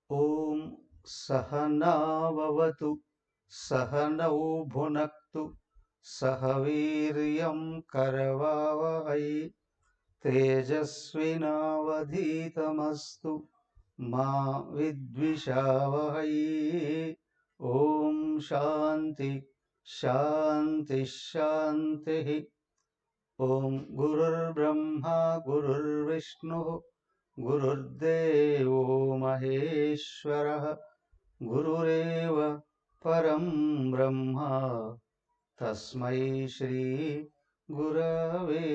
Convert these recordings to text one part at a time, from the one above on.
ఓం సహనావవతు సహనౌ భునక్తు సహ వీర్యం కరవావహై తేజస్వినావధీతమస్తు మా విద్విషావహై. ఓం శాంతి శాంతి శాంతి. ఓం గురుర్బ్రహ్మా గురుర్విష్ణుః గురుర్దేవో మహేశ్వరః గురురేవ పరం బ్రహ్మ తస్మై శ్రీ గురవే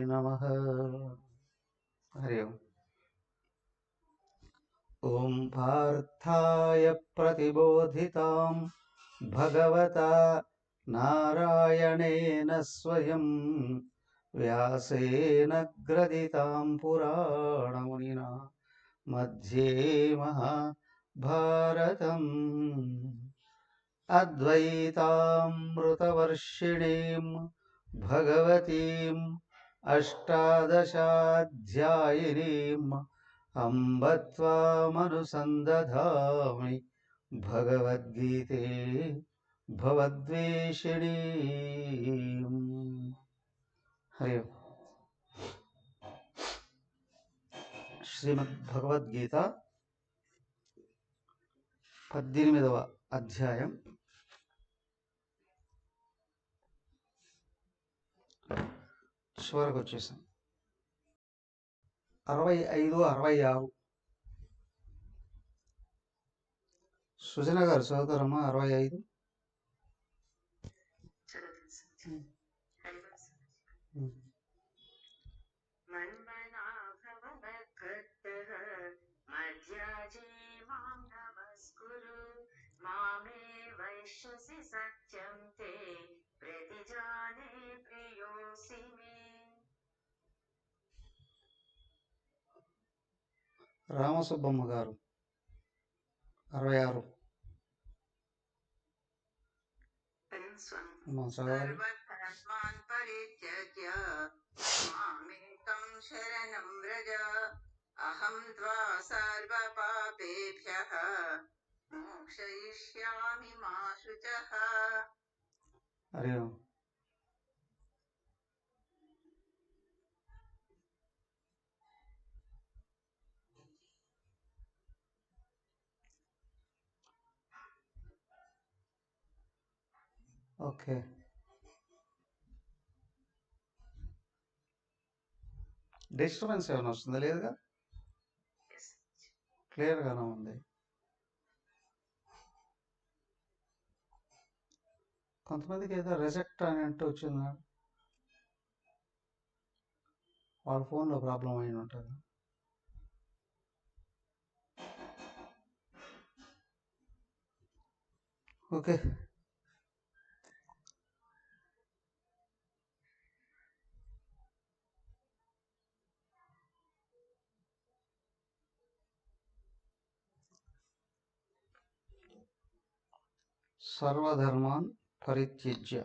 నమః. హరి ఓం. ఓం పార్థాయ ప్రతిబోధితాం భగవతా నారాయణేన స్వయం వ్యాసేన గ్రథితాం పురాణమునినా మధ్యే మహాభారతం. అద్వైతామృతవర్షిణీం భగవతీం అష్టాదశాధ్యాయినీం అంబ త్వామనుసందధామి భగవద్గీతే భవద్వేషిణీం. హరి ఓం. శ్రీమద్భగవద్గీత 18వ అధ్యాయం చివరకు వచ్చేసాం. 65, 66 సుజన గారు చదువుతారమ్మా. 65. రామసుబ్బమ్మ గారు 66. సర్వధర్మాన్ పరిత్యజ్య మామేకం శరణం వ్రజ అహం త్వా సర్వపాపేభ్యః మోక్షయిష్యామి మా శుచః. హరి ఓం. ఓకే, డిస్టర్బెన్స్ ఏమైనా వస్తుందా? లేదుగా, క్లియర్గానే ఉంది. కొంతమందికి ఏదో రిజెక్ట్ అని అంటూ వచ్చిందా, వాళ్ళ ఫోన్లో ప్రాబ్లం అయిన ఉంటుంది. ఓకే, సర్వధర్మాన్ పరిత్యజ్య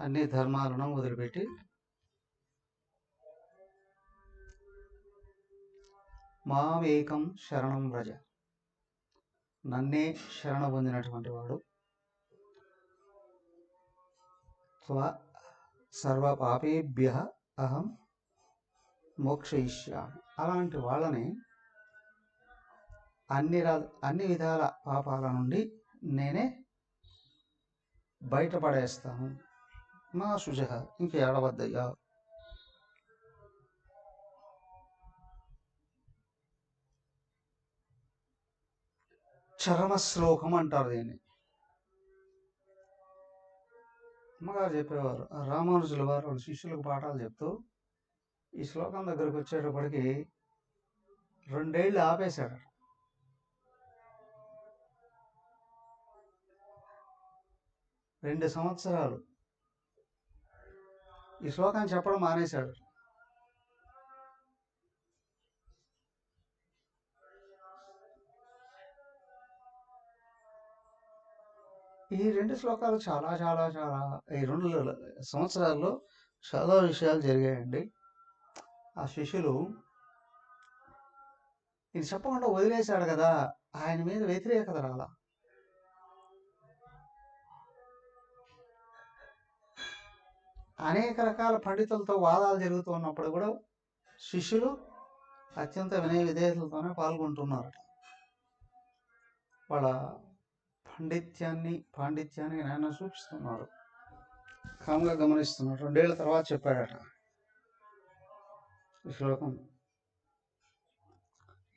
అన్ని ధర్మాలను వదిలిపెట్టి మామేకం శరణం వ్రజ, నన్నే శరణ పొందినటువంటి వాడు సర్వపాపేభ్యః అహం మోక్షయిష్యామి. అలాంటి వాళ్ళని అన్ని విధాల పాపాల నుండి నేనే బయటపడేస్తాను. మా శుచః, ఇంక ఏడవద్దయ్యా. చరమ శ్లోకం అంటారు దీన్ని. అమ్మగారు చెప్పేవారు, రామానుజుల వారు వాళ్ళ శిష్యులకు పాఠాలు చెప్తూ ఈ శ్లోకం దగ్గరకు వచ్చేటప్పటికి 2 ఏళ్ళు ఆపేశాడు. 2 సంవత్సరాలు ఈ శ్లోకాన్ని చెప్పడం మానేశాడు. ఈ 2 శ్లోకాలు చాలా చాలా చాలా ఈ 2 సంవత్సరాల్లో చాలా విషయాలు జరిగాయండి. ఆ శిష్యులు ఇది చెప్పకుండా వదిలేశాడు కదా, ఆయన మీద వ్యతిరేకత రాలా. అనేక రకాల పండితులతో వాదాలు జరుగుతూ ఉన్నప్పుడు కూడా శిష్యులు అత్యంత వినయ విధేయతలతోనే పాల్గొంటున్నారు. వాళ్ళ పాండిత్యాన్ని నాయన చూపిస్తున్నారు, కామ్గా గమనిస్తున్నారు. 2 ఏళ్ల తర్వాత చెప్పాడట ఈ శ్లోకం.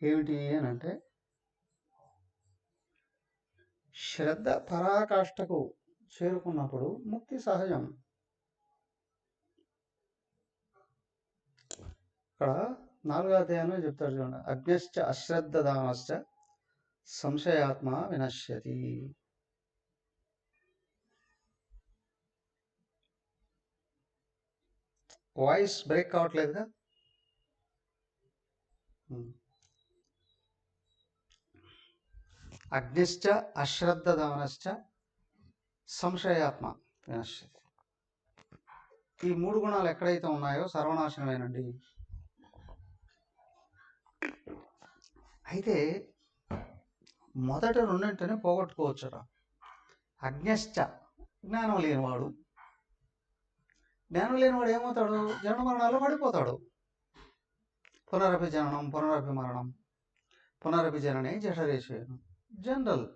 ఏమిటి అని అంటే, శ్రద్ధ పరాకాష్ఠకు చేరుకున్నప్పుడు ముక్తి సహజం. ఇక్కడ 4వ అధ్యాయంలో చెప్తారు చూడండి, అజ్ఞశ్చ అశ్రద్ధ దానశ్చ సంశయాత్మ వినశ్యతి. Voice break కావట్లేదుగా. అగ్నిశ్చ అశ్రద్ధ దానశ్చ సంశయాత్మ వినశ్యతి. ఈ 3 గుణాలు ఎక్కడైతే ఉన్నాయో సర్వనాశనమేనండి. అయితే మొదట 2 పోగొట్టుకోవచ్చురా. అజ్ఞశ్చ జ్ఞానం లేనివాడు. జ్ఞానం లేనివాడు ఏమవుతాడు? జనన మరణాల్లో పడిపోతాడు. పునరపి జననం పునరపి మరణం పునరపి జననే జఠరేషేను. జనరల్.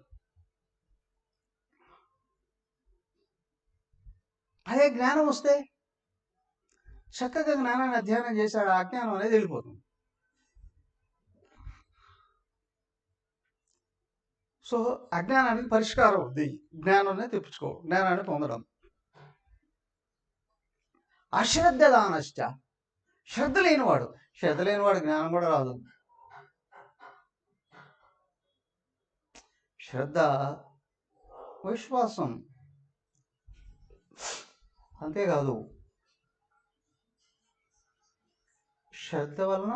అదే జ్ఞానం వస్తే చక్కగా జ్ఞానాన్ని అధ్యయనం చేశాడు, ఆ అజ్ఞానం అనేది వెళ్ళిపోతుంది. సో అజ్ఞానానికి పరిష్కారం ఉంది, జ్ఞానాన్ని తెప్పించుకో, జ్ఞానాన్ని పొందడం. అశ్రద్ధ దానశ్చ, శ్రద్ధ లేనివాడు జ్ఞానం కూడా రాదు. శ్రద్ధ విశ్వాసం, అంతేకాదు శ్రద్ధ వలన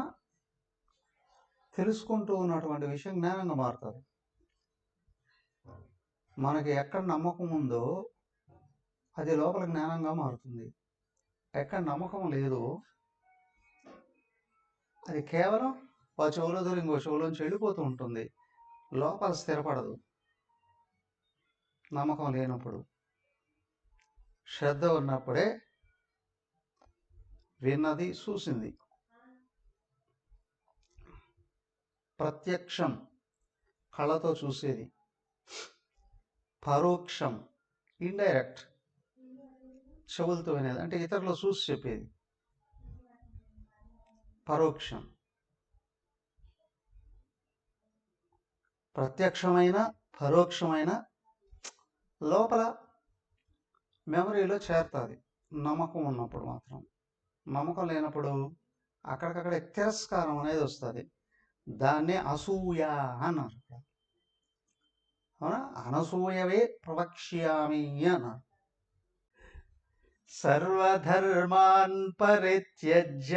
తెలుసుకుంటూ ఉన్నటువంటి విషయం జ్ఞానంగా మారుతుంది. మనకి ఎక్కడ నమ్మకం ఉందో అది లోపల జ్ఞానంగా మారుతుంది. ఎక్కడ నమ్మకం లేదో అది కేవలం ఒక చెవులో దూరం ఇంకో చెవులోంచి వెళ్ళిపోతూ ఉంటుంది, లోపల స్థిరపడదు. నమ్మకం లేనప్పుడు. శ్రద్ధ ఉన్నప్పుడే విన్నది చూసింది. ప్రత్యక్షం కళ్ళతో చూసేది, పరోక్షం ఇండైరెక్ట్ చెవులతో వినేది, అంటే ఇతరులు చూసి చెప్పేది పరోక్షం. ప్రత్యక్షమైన పరోక్షమైన లోపల మెమరీలో చేరుతుంది నమ్మకం ఉన్నప్పుడు మాత్రం. నమ్మకం లేనప్పుడు అక్కడికక్కడ తిరస్కారం అనేది వస్తుంది. దాన్నే అసూయ అన్నారు. అవునా? అనసూయవే ప్రవక్ష్యామి అన్నారు. సర్వధర్మాన్ పరిత్యజ్య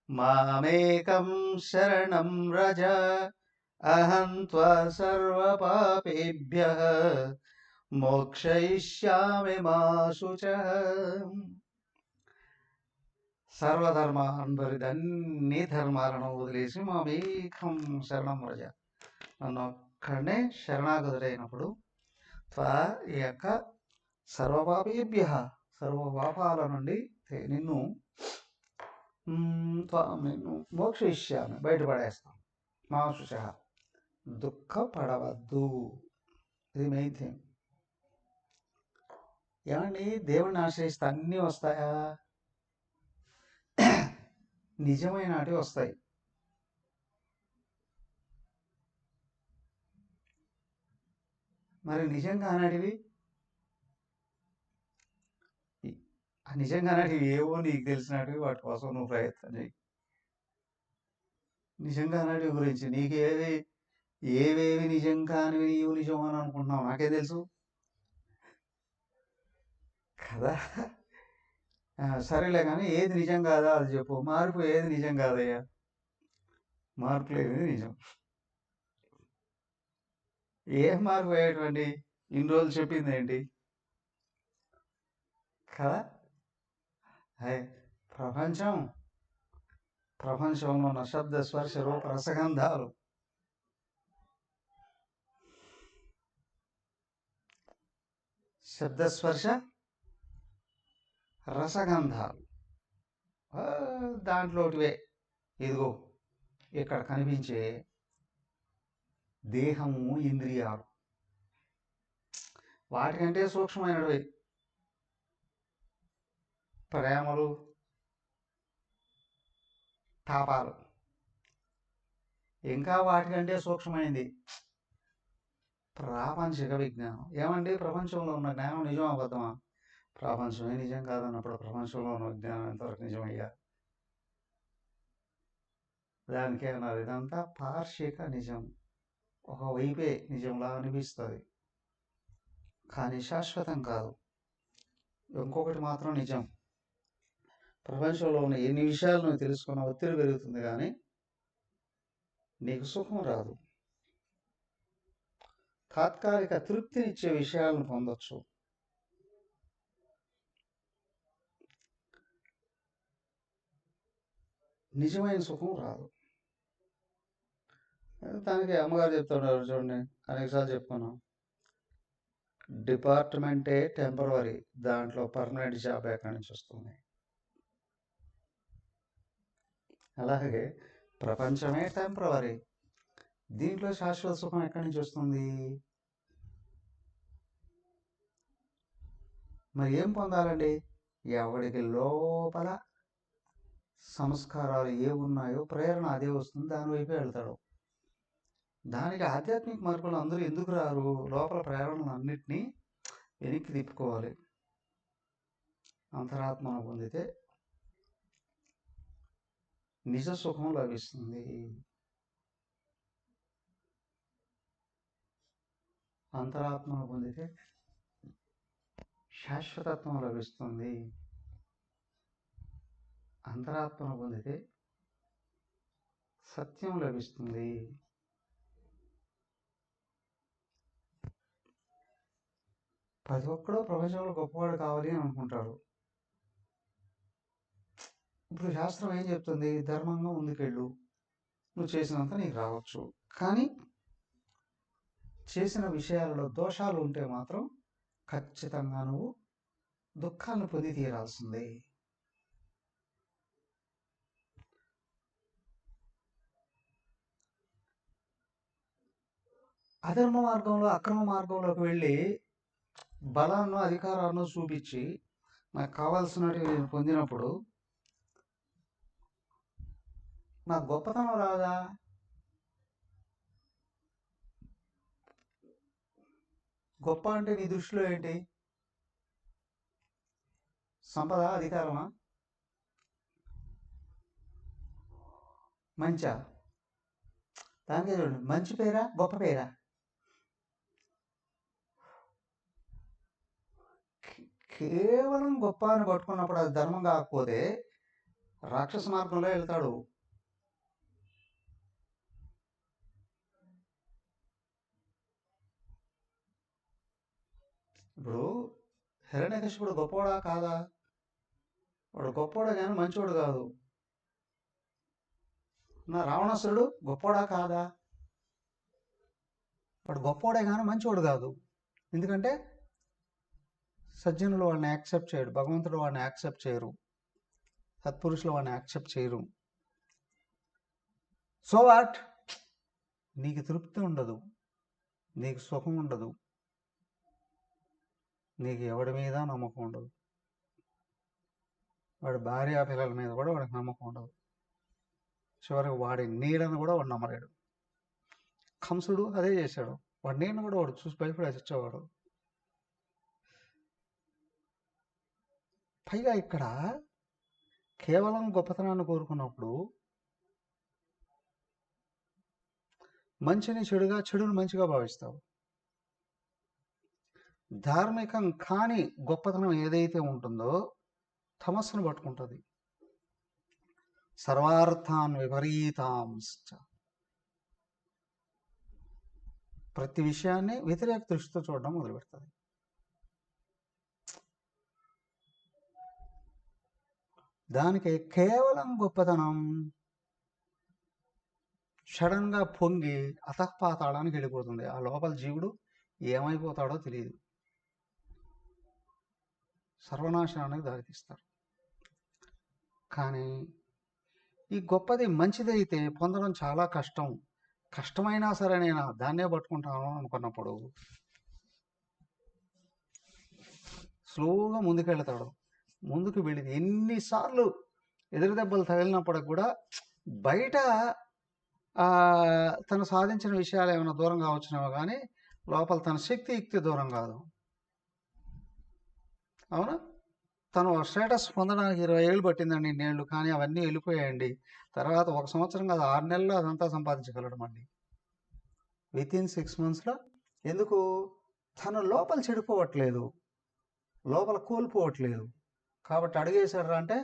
మామేకం శరణం వ్రజ అహం త్వా సర్వపాపేభ్యః మోక్షయిష్యామి మా శుచః. సర్వధర్మాన్ అన్ని ధర్మాలను వదిలేసి మామేకం శరణం వ్రజ, నన్ను ఒక్కడనే శరణాగతుడైనప్పుడు త్వా ఈ యొక్క సర్వపాపేభ్యః సర్వ పాపాల నుండి నిన్ను మోక్షయిష్యామి బయటపడేస్తాను. మా శుచః దుఃఖపడవద్దు. ఇది మెయిన్ థింగ్. ఏమండి, దేవుణ్ణి ఆశ్రయిస్తే అన్నీ వస్తాయా? నిజమైనవి వస్తాయి. మరి నిజంగా అనేటివి ఆ నిజంగా అనేటివి ఏవో నీకు తెలిసినటివి వాటి కోసం నువ్వు ప్రయత్నం చేయి. నిజంగా అనేటివి గురించి ఏవేవి నిజం కానివి నీవు నిజం అని అనుకుంటున్నావు నాకే తెలుసు కదా. సరేలే కానీ ఏది నిజం కాదా అది చెప్పు. మార్పు ఏది నిజం కాదయ్యా, మార్పు లేనిది నిజం. ఏం మార్పు అయ్యేటువంటి ఇన్ని రోజులు చెప్పింది ఏంటి కదా. ప్రపంచంలో ఉన్న శబ్ద స్పర్శ రూప రసగంధాలు శబ్దస్పర్శ రసగంధాలు దాంట్లోటివే ఇదిగో ఇక్కడ కనిపించే దేహము ఇంద్రియాలు వాటికంటే సూక్ష్మమైనవి ప్రేమలు తాపాలు. ఇంకా వాటికంటే సూక్ష్మమైంది ప్రాపంచిక విజ్ఞానం. ఏమండి ప్రపంచంలో ఉన్న జ్ఞానం నిజం అబద్ధమా? ప్రపంచమే నిజం కాదన్నప్పుడు ప్రపంచంలో ఉన్న విజ్ఞానం ఎంతవరకు నిజమయ్యా? దానికే అన్నారు ఇదంతా పార్షిక నిజం, ఒకవైపే నిజంలా అనిపిస్తుంది కానీ శాశ్వతం కాదు. ఇంకొకటి మాత్రం నిజం, ప్రపంచంలో ఉన్న ఎన్ని విషయాలు నువ్వు తెలుసుకున్న ఒత్తిడి పెరుగుతుంది కానీ నీకు సుఖం రాదు. తాత్కాలిక తృప్తినిచ్చే విషయాలను పొందొచ్చు, నిజమైన సుఖం రాదు. దానికి అమ్మగారు చెప్తున్నారు చూడండి, అనేకసార్లు చెప్పుకున్నాం, డిపార్ట్మెంటే టెంపరవరీ, దాంట్లో పర్మనెంట్ జాబ్ ఎక్కడి నుంచి వస్తుంది? అలాగే ప్రపంచమే టెంపరవరీ, దీంట్లో శాశ్వత సుఖం ఎక్కడి నుంచి వస్తుంది? మరి ఏం పొందాలండి? ఎవడికి లోపల సంస్కారాలు ఏ ఉన్నాయో ప్రేరణ అదే వస్తుంది, దాని వైపే వెళ్తాడు. దానికి ఆధ్యాత్మిక మార్పులు అందరూ ఎందుకు రారు? లోపల ప్రేరణను అన్నిటినీ వెనక్కి తిప్పుకోవాలి. అంతరాత్మను పొందితే నిజ సుఖం లభిస్తుంది. అంతరాత్మను పొందితే శాశ్వతత్వం లభిస్తుంది. అంతరాత్మను పొందితే సత్యం లభిస్తుంది. ప్రతి ఒక్కడూ ప్రపంచంలో గొప్పవాడు కావాలి అని అనుకుంటాడు. ఇప్పుడు శాస్త్రం ఏం చెప్తుంది? ధర్మంగా ముందుకెళ్ళు, నువ్వు చేసినంత నీకు రావచ్చు. కానీ చేసిన విషయాలలో దోషాలు ఉంటే మాత్రం ఖచ్చితంగా నువ్వు దుఃఖాన్ని పొంది తీరాల్సిందే. అధర్మ మార్గంలో అక్రమ మార్గంలోకి వెళ్ళి బలాన్ని అధికారాన్ని చూపించి నాకు కావాల్సినవి నేను పొందినప్పుడు నాకు గొప్పతనం రాదా? గొప్ప అంటే నీ దృష్టిలో ఏంటి? సంపద, అధికారమా, మంచా? దానికే చూడండి, మంచి పేరా గొప్ప పేరా? కేవలం గొప్ప అని పట్టుకున్నప్పుడు అది ధర్మం కాకపోతే రాక్షస మార్గంలో వెళ్తాడు. ఇప్పుడు హిరణ్యకశిపుడు గొప్పవాడా కాదా? వాడు గొప్పవాడే కానీ మంచివాడు కాదు. నా రావణాసురుడు గొప్పవాడా కాదా? వాడు గొప్పవాడే కానీ మంచివాడు కాదు. ఎందుకంటే సజ్జనులు వాడిని యాక్సెప్ట్ చేయడు, భగవంతుడు వాడిని యాక్సెప్ట్ చేయరు, సత్పురుషులు వాడిని యాక్సెప్ట్ చేయరు. So what? నీకు తృప్తి ఉండదు, నీకు సుఖం ఉండదు, నీకు ఎవడి మీద నమ్మకం ఉండదు, వాడి భార్య పిల్లల మీద కూడా వాడికి నమ్మకం ఉండదు, చివరికి వాడి నీడను కూడా వాడు నమ్మలేడు. కంసుడు అదే చేశాడు, వాడు నేను కూడా వాడు చూసి భయపడేసి వచ్చేవాడు. పైగా ఇక్కడ కేవలం గొప్పతనాన్ని కోరుకున్నప్పుడు మంచిని చెడుగా, చెడుని మంచిగా భావిస్తావు. ధార్మికం కాని గొప్పతనం ఏదైతే ఉంటుందో తమస్సును పట్టుకుంటుంది. సర్వార్థాన్ విపరీతాంశ్చ, ప్రతి విషయాన్ని వ్యతిరేక దృష్టితో చూడడం మొదలు పెడుతుంది. దానికి కేవలం గొప్పతనం సడన్గా పొంగి అతఃపాతాళానికి వెళ్ళిపోతుంది. ఆ లోపల జీవుడు ఏమైపోతాడో తెలియదు, సర్వనాశనానికి దారితీస్తారు. కానీ ఈ గొప్పది మంచిదైతే పొందడం చాలా కష్టం. కష్టమైనా సరే నేను దాన్నే పట్టుకుంటాను అనుకున్నప్పుడు స్లోగా ముందుకెళ్తాడు. ముందుకు వెళ్ళింది ఎన్నిసార్లు ఎదురు దెబ్బలు తగిలినప్పటికి కూడా బయట తను సాధించిన విషయాలు ఏమైనా దూరం కావచ్చునేమో కానీ లోపల తన శక్తి యుక్తి దూరం కాదు. అవునా? తను స్టేటస్ పొందడానికి 20 ఏళ్ళు పట్టిందండి, ఇన్నేళ్ళు, కానీ అవన్నీ వెళ్ళిపోయాయండి. తర్వాత 1 సంవత్సరం కాదు, 6 నెలల్లో అదంతా సంపాదించగలడు మళ్ళీ, వితిన్ 6 monthsలో. ఎందుకు? తను లోపల చెడిపోవట్లేదు, లోపల కోల్పోవట్లేదు. కాబట్టి అడుగేశాడు అంటే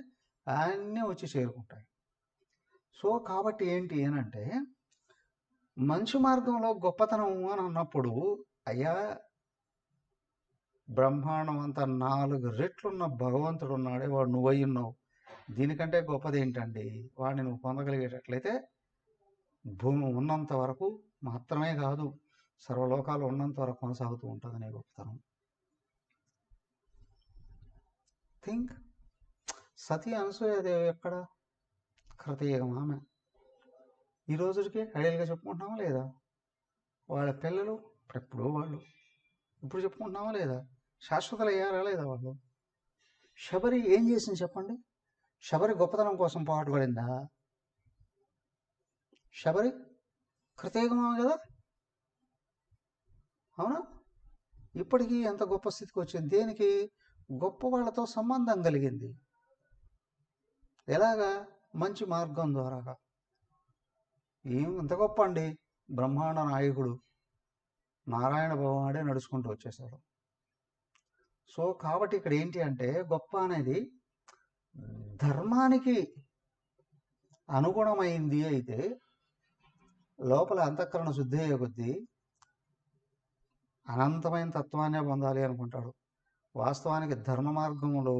అన్నీ వచ్చి చేరుకుంటాయి. సో కాబట్టి ఏంటి అనంటే, మంచి మార్గంలో గొప్పతనం అని అన్నప్పుడు, అయ్యా బ్రహ్మాండం అంతా 4 రెట్లున్న భగవంతుడు ఉన్నాడే, వాడు నువ్వై ఉన్నావు. దీనికంటే గొప్పది ఏంటండి? వాడిని నువ్వు పొందగలిగేటట్లయితే భూమి ఉన్నంత వరకు మాత్రమే కాదు, సర్వలోకాలు ఉన్నంత వరకు కొనసాగుతూ ఉంటుంది నీ గొప్పతనం. థింక్, సతీ అనసూయదేవి ఎక్కడ? కృతయుగం ఆమె. ఈ రోజుకి ఐడియల్గా చెప్పుకుంటున్నామా లేదా? వాళ్ళ పిల్లలు ఎప్పుడో వాళ్ళు, ఇప్పుడు చెప్పుకుంటున్నామా లేదా? శాశ్వతలు అయ్యారా లేదా వాళ్ళు? శబరి ఏం చేసింది చెప్పండి? శబరి గొప్పతనం కోసం పాటుపడిందా? శబరి కృతయుగమా కదా, అవునా? ఇప్పటికీ ఎంత గొప్ప స్థితికి వచ్చింది. దేనికి? గొప్ప వాళ్ళతో సంబంధం కలిగింది. ఎలాగా? మంచి మార్గం ద్వారాగా. ఏం ఎంత గొప్ప అండి! బ్రహ్మాండ నాయకుడు నారాయణ భగవానుడే నడుచుకుంటూ వచ్చేసాడు. సో కాబట్టి ఇక్కడ ఏంటి అంటే, గొప్ప అనేది ధర్మానికి అనుగుణమైంది అయితే లోపల అంతఃకరణ శుద్ధి అయ్యే కొద్దీ అనంతమైన తత్వాన్నే పొందాలి అనుకుంటాడు. వాస్తవానికి ధర్మ మార్గంలో,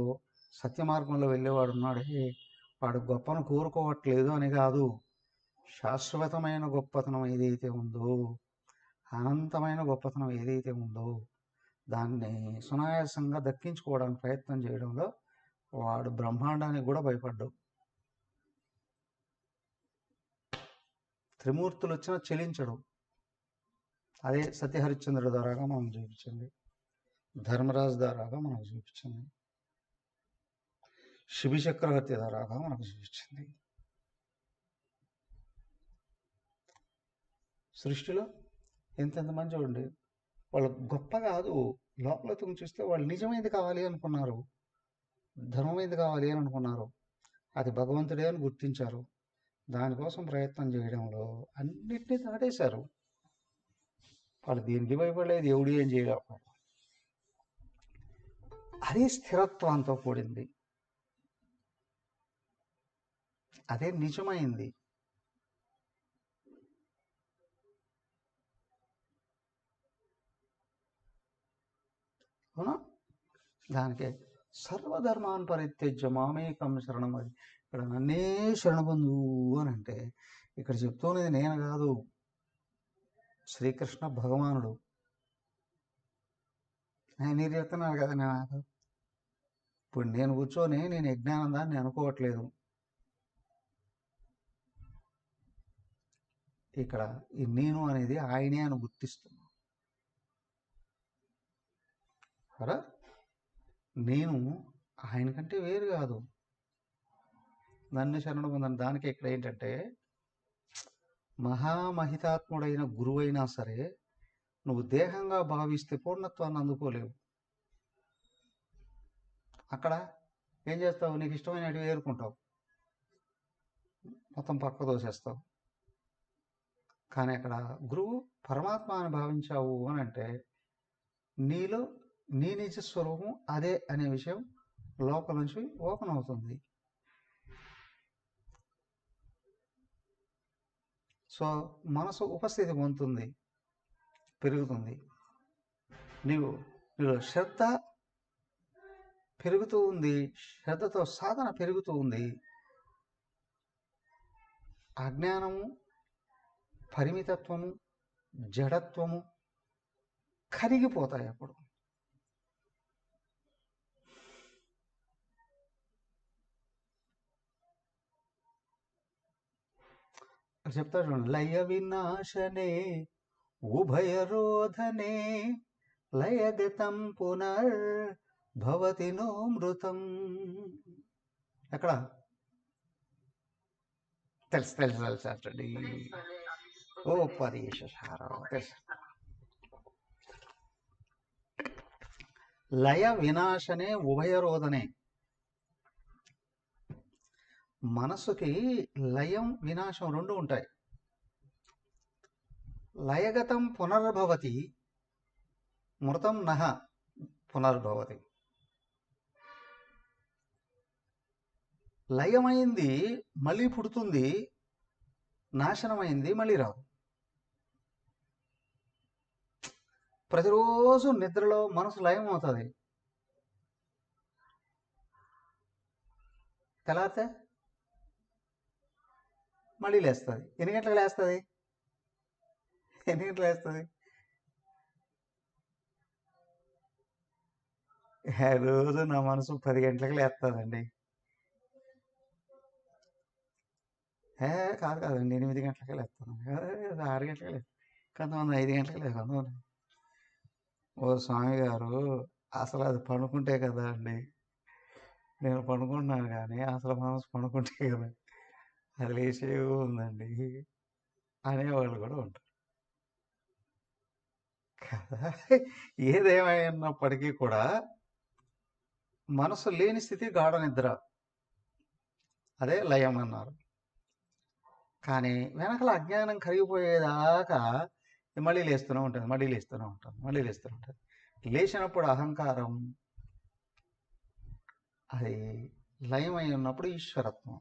సత్య మార్గంలో వెళ్ళేవాడు ఉన్నాడే, వాడు గొప్పను కోరుకోవట్లేదు అని కాదు. శాశ్వతమైన గొప్పతనం ఏదైతే ఉందో, అనంతమైన గొప్పతనం ఏదైతే ఉందో, దాన్ని సునాయాసంగా దక్కించుకోవడానికి ప్రయత్నం చేయడంలో వాడు బ్రహ్మాండానికి కూడా భయపడ్డాడు. త్రిమూర్తులు వచ్చినా చెలించడు. అదే సత్యహరిశ్చంద్రుడి ద్వారాగా మనం చూపించింది, ధర్మరాజు ద్వారాగా మనకు చూపించింది, శిబి చక్రవర్తి ద్వారాగా మనకు చూపించింది. సృష్టిలో ఎంతెంత మంచి ఉండి వాళ్ళు గొప్ప కాదు, లోపల చూస్తే వాళ్ళు నిజమైంది కావాలి అనుకున్నారు, ధర్మమైంది కావాలి అని అనుకున్నారు, అది భగవంతుడే అని గుర్తించారు. దానికోసం ప్రయత్నం చేయడంలో అన్నిటినీ దాటేశారు. వాళ్ళు దీనికి భయపడలేదు, ఎవడు ఏం చేయలేకపోయాడు. అదే స్థిరత్వంతో కూడింది, అదే నిజమైంది. అవునా? దానికే సర్వధర్మాన్ పరిత్యజ్య మామేకం శరణం. అది ఇక్కడ నన్నే శరణబంధు అని అంటే ఇక్కడ చెప్తున్నది నేను కాదు, శ్రీకృష్ణ భగవానుడు. మీరు చెప్తున్నారు కదా, నాకు ఇప్పుడు నేను కూర్చొని నేను యజ్ఞానందాన్ని అనుకోవట్లేదు. ఇక్కడ ఈ నేను అనేది ఆయనే అని గుర్తిస్తున్నాను కదా. నేను ఆయన కంటే వేరు కాదు, నన్ను శరణు పొందని. దానికి ఇక్కడ ఏంటంటే, మహామహితాత్ముడైన గురువైనా సరే నువ్వు దేహంగా భావిస్తే పూర్ణత్వాన్ని అందుకోలేవు. అక్కడ ఏం చేస్తావు? నీకు ఇష్టమైనవి ఏరుకుంటావు, మొత్తం పక్క దోసేస్తావు. కానీ అక్కడ గురువు పరమాత్మ అని భావించావు అని అంటే నీలో నీ నిజ స్వరూపం అదే అనే విషయం లోపల నుంచి ఓపెన్ అవుతుంది. సో మనసు ఉపస్థితి పొందుతుంది, పెరుగుతుంది. నీలో శ్రద్ధ పెరుగుతూ ఉంది, శ్రద్ధతో సాధన పెరుగుతూ ఉంది. అజ్ఞానము, పరిమితత్వము, జడత్వము కరిగిపోతాయి. అప్పుడు చెప్తారు చూడండి, లయ వినాశనే ఉభయరోధనే లయగతం పునర్భవతి నో మృతం. ఎక్కడ తెలుసండి. ఓ పరీక్షారం తెలుసు. లయ వినాశనే ఉభయరోధనే. మనసుకి లయం వినాశం రెండు ఉంటాయి. లయగతం పునర్భవతి, మృతం నహ పునర్భవతి. లయమైంది మళ్ళీ పుడుతుంది, నాశనమైంది మళ్ళీ రాదు. ప్రతిరోజు నిద్రలో మనసు లయం అవుతుంది, తెల్లారితే మళ్ళీ లేస్తుంది. ఎన్ని గంటలకు లేస్తుంది? రోజు నా మనసు 10 గంటలకు లేస్తుందండి. కాదండి, 8 గంటలకే లేస్తాను, 6 గంటలకే లేదు, కొంతమంది 5 గంటలకే లేదు, కొంతమంది. ఓ స్వామి గారు, అసలు అది పడుకుంటే కదా అండి, నేను పడుకుంటున్నాను కానీ అసలు మనసు పడుకుంటే కదా అది లేచే ఉందండి అనేవాళ్ళు కూడా ఉంటారు కదా. ఏదేమైనప్పటికీ కూడా మనసు లేని స్థితి గాఢ నిద్ర, అదే లయం అన్నారు. కానీ వెనకల అజ్ఞానం కరిగిపోయేదాకా మళ్ళీ లేస్తూనే ఉంటుంది. లేచినప్పుడు అహంకారం, అది లయమై ఉన్నప్పుడు ఈశ్వరత్వం.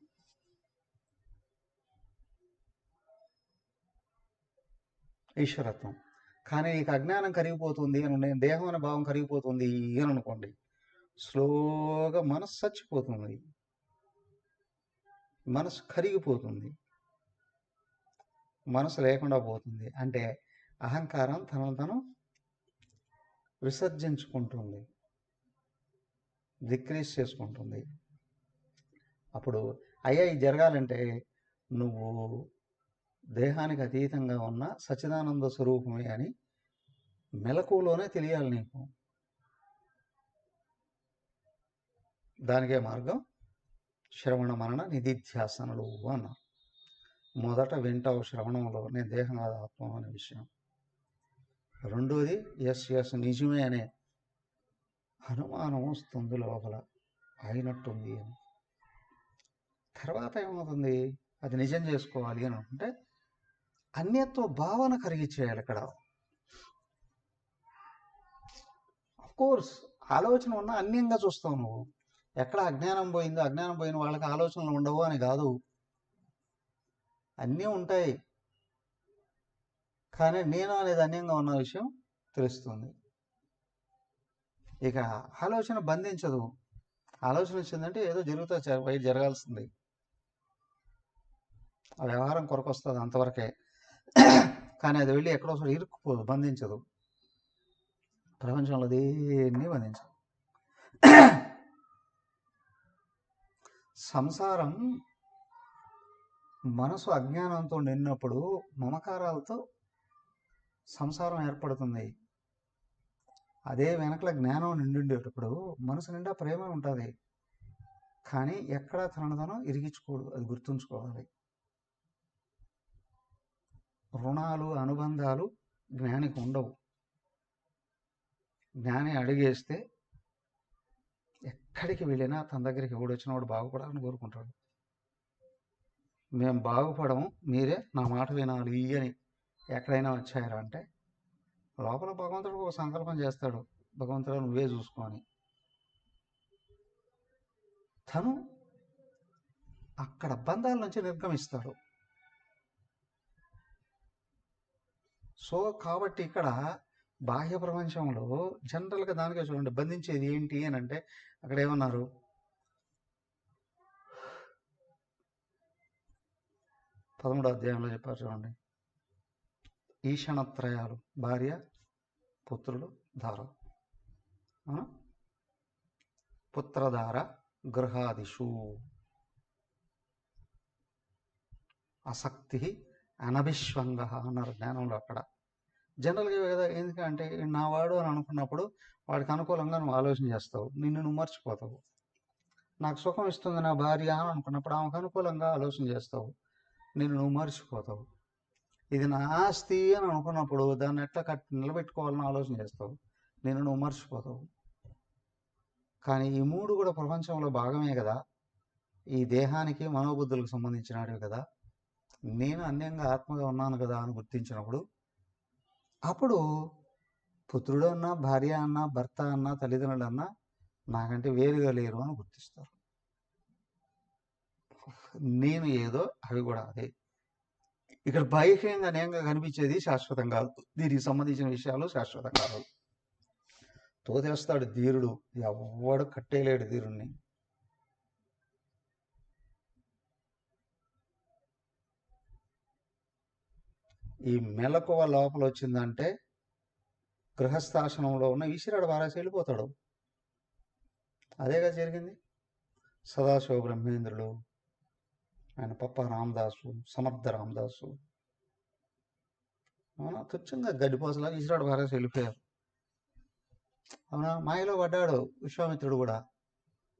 కానీ నీకు అజ్ఞానం కరిగిపోతుంది అని, దేహం అనే భావం కరిగిపోతుంది అని అనుకోండి, స్లోగా మనసు చచ్చిపోతుంది, మనసు కరిగిపోతుంది, మనసు లేకుండా పోతుంది. అంటే అహంకారం తనను తను విసర్జించుకుంటుంది, డిక్రీజ్ చేసుకుంటుంది. అప్పుడు అయ్యా ఇది జరగాలంటే నువ్వు దేహానికి అతీతంగా ఉన్న సచ్చిదానంద స్వరూపమే అని మెలకువలోనే తెలియాలి నీకు. దానికే మార్గం శ్రవణ మనన నిధిధ్యాసనలు అన్నారు. మొదట వింటావు శ్రవణంలో నేను దేహం కాదు ఆత్మ అనే విషయం. రెండోది ఎస్ నిజమే అనే అనుమానం వస్తుంది లోపల, అయినట్టుంది అని. తర్వాత ఏమవుతుంది? అది నిజం చేసుకోవాలి అని అనుకుంటే అన్యత్వ భావన కలిగించేయాలి. ఇక్కడ కోర్స్ ఆలోచన ఉన్న అన్యంగా చూస్తావు నువ్వు. ఎక్కడ అజ్ఞానం పోయిన వాళ్ళకి ఆలోచనలు ఉండవు అని కాదు, అన్నీ ఉంటాయి. కానీ నేను అనేది అన్యంగా ఉన్న విషయం తెలుస్తుంది. ఇక ఆలోచన బంధించదు. ఆలోచన వచ్చిందంటే ఏదో జరుగుతుంది, బయట జరగాల్సింది, ఆ వ్యవహారం కొరకు వస్తుంది అంతవరకే. కానీ అది వెళ్ళి ఎక్కడో ఒకసారి ఇరుక్కుపోదు, బంధించదు. ప్రపంచంలో దేన్ని బంధించదు. సంసారం మనసు అజ్ఞానంతో నిన్నప్పుడు మమకారాలతో సంసారం ఏర్పడుతుంది. అదే వెనకల జ్ఞానం నిండుండేటప్పుడు మనసు నిండా ప్రేమ ఉంటుంది. కానీ ఎక్కడా తనను ఇరిగించుకోడు, అది గుర్తుంచుకోవాలి. రుణాలు అనుబంధాలు జ్ఞానికి ఉండవు. జ్ఞాని అడిగేస్తే ఎక్కడికి వెళ్ళినా తన దగ్గరికి ఎవడు వచ్చినా వాడు బాగుపడాలని కోరుకుంటాడు. మేము బాగుపడము, మీరే నా మాట వినాలి అని ఎక్కడైనా వచ్చారా అంటే లోపల భగవంతుడు ఒక సంకల్పం చేస్తాడు, భగవంతుడు నువ్వే చూసుకొని. తను అక్కడ బంధాల నుంచి నిర్గమిస్తాడు. సో కాబట్టి ఇక్కడ బాహ్య ప్రపంచంలో జనరల్గా దానికే చూడండి, బంధించేది ఏంటి అని అంటే అక్కడ ఏమన్నారు, 13వ అధ్యాయంలో చెప్పారు చూడండి, ఈషణత్రయాలు, భార్య, పుత్రులు, ధార. పుత్రధార గృహాదిషు ఆసక్తి అనభిష్వంగ అన్నారు జ్ఞానంలో. అక్కడ జనరల్గా కదా, ఎందుకంటే నా వాడు అని అనుకున్నప్పుడు వాడికి అనుకూలంగా నువ్వు ఆలోచన చేస్తావు, నిన్ను నువ్వు మర్చిపోతావు. నాకు సుఖం ఇస్తుంది నా భార్య అని అనుకున్నప్పుడు ఆమెకు అనుకూలంగా ఆలోచన చేస్తావు, నిన్ను నువ్వు మర్చిపోతావు. ఇది నా ఆస్తి అని అనుకున్నప్పుడు దాన్ని ఎట్లా నిలబెట్టుకోవాలని ఆలోచన చేస్తావు, నిన్ను నువ్వు మర్చిపోతావు. కానీ ఈ మూడు కూడా ప్రపంచంలో భాగమే కదా, ఈ దేహానికి మనోబుద్ధులకు సంబంధించినవి కదా. నేను అన్యంగా ఆత్మగా ఉన్నాను కదా అని గుర్తించినప్పుడు అప్పుడు పుత్రుడు అన్నా, భార్య అన్నా, భర్త అన్నా, తల్లిదండ్రులు అన్నా నాకంటే వేరుగా లేరు అని గుర్తిస్తారు. నేను ఏదో అవి కూడా అదే. ఇక్కడ బాహ్యంగా నేంగా కనిపించేది శాశ్వతం కాదు, దీనికి సంబంధించిన విషయాలు శాశ్వతం కాదు. తోదేస్తాడు ధీరుడు, ఎవడు కట్టేయలేడు ధీరుణ్ణి. ఈ మెలకువ లోపల వచ్చిందంటే గృహస్థాశ్రమంలో ఉన్న ఈశ్వరుడు వారాసి వెళ్ళిపోతాడు. అదేగా జరిగింది. సదాశివ బ్రహ్మేంద్రుడు, ఆయన పప్ప రామదాసు, సమర్థ రామదాసు, అవునా, తుచ్చంగా గడ్డిపోసలా ఈశ్వరుడు వారాసి వెళ్ళిపోయారు. అవునా, మాయలో పడ్డాడు విశ్వామిత్రుడు కూడా.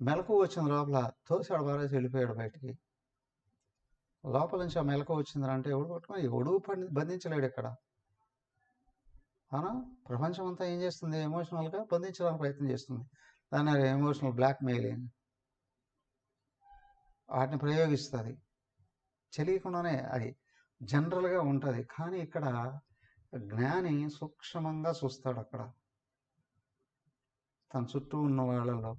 మెలకు వచ్చింది లోపల, తోసాడు వారాసి వెళ్ళిపోయాడు బయటికి. లోపల నుంచి ఆ మెలకు వచ్చిందంటే ఎవడు పట్టుకొని ఎవడు బంధించలేడు ఇక్కడ. అవునా, ప్రపంచం అంతా ఏం చేస్తుంది, ఎమోషనల్గా బంధించడానికి ప్రయత్నం చేస్తుంది. దాన్ని ఎమోషనల్ బ్లాక్మెయిలింగ్ వాటిని ప్రయోగిస్తుంది. తెలియకుండానే అది జనరల్గా ఉంటుంది. కానీ ఇక్కడ జ్ఞాని సూక్ష్మంగా చూస్తాడు. అక్కడ తన చుట్టూ ఉన్న వాళ్ళలో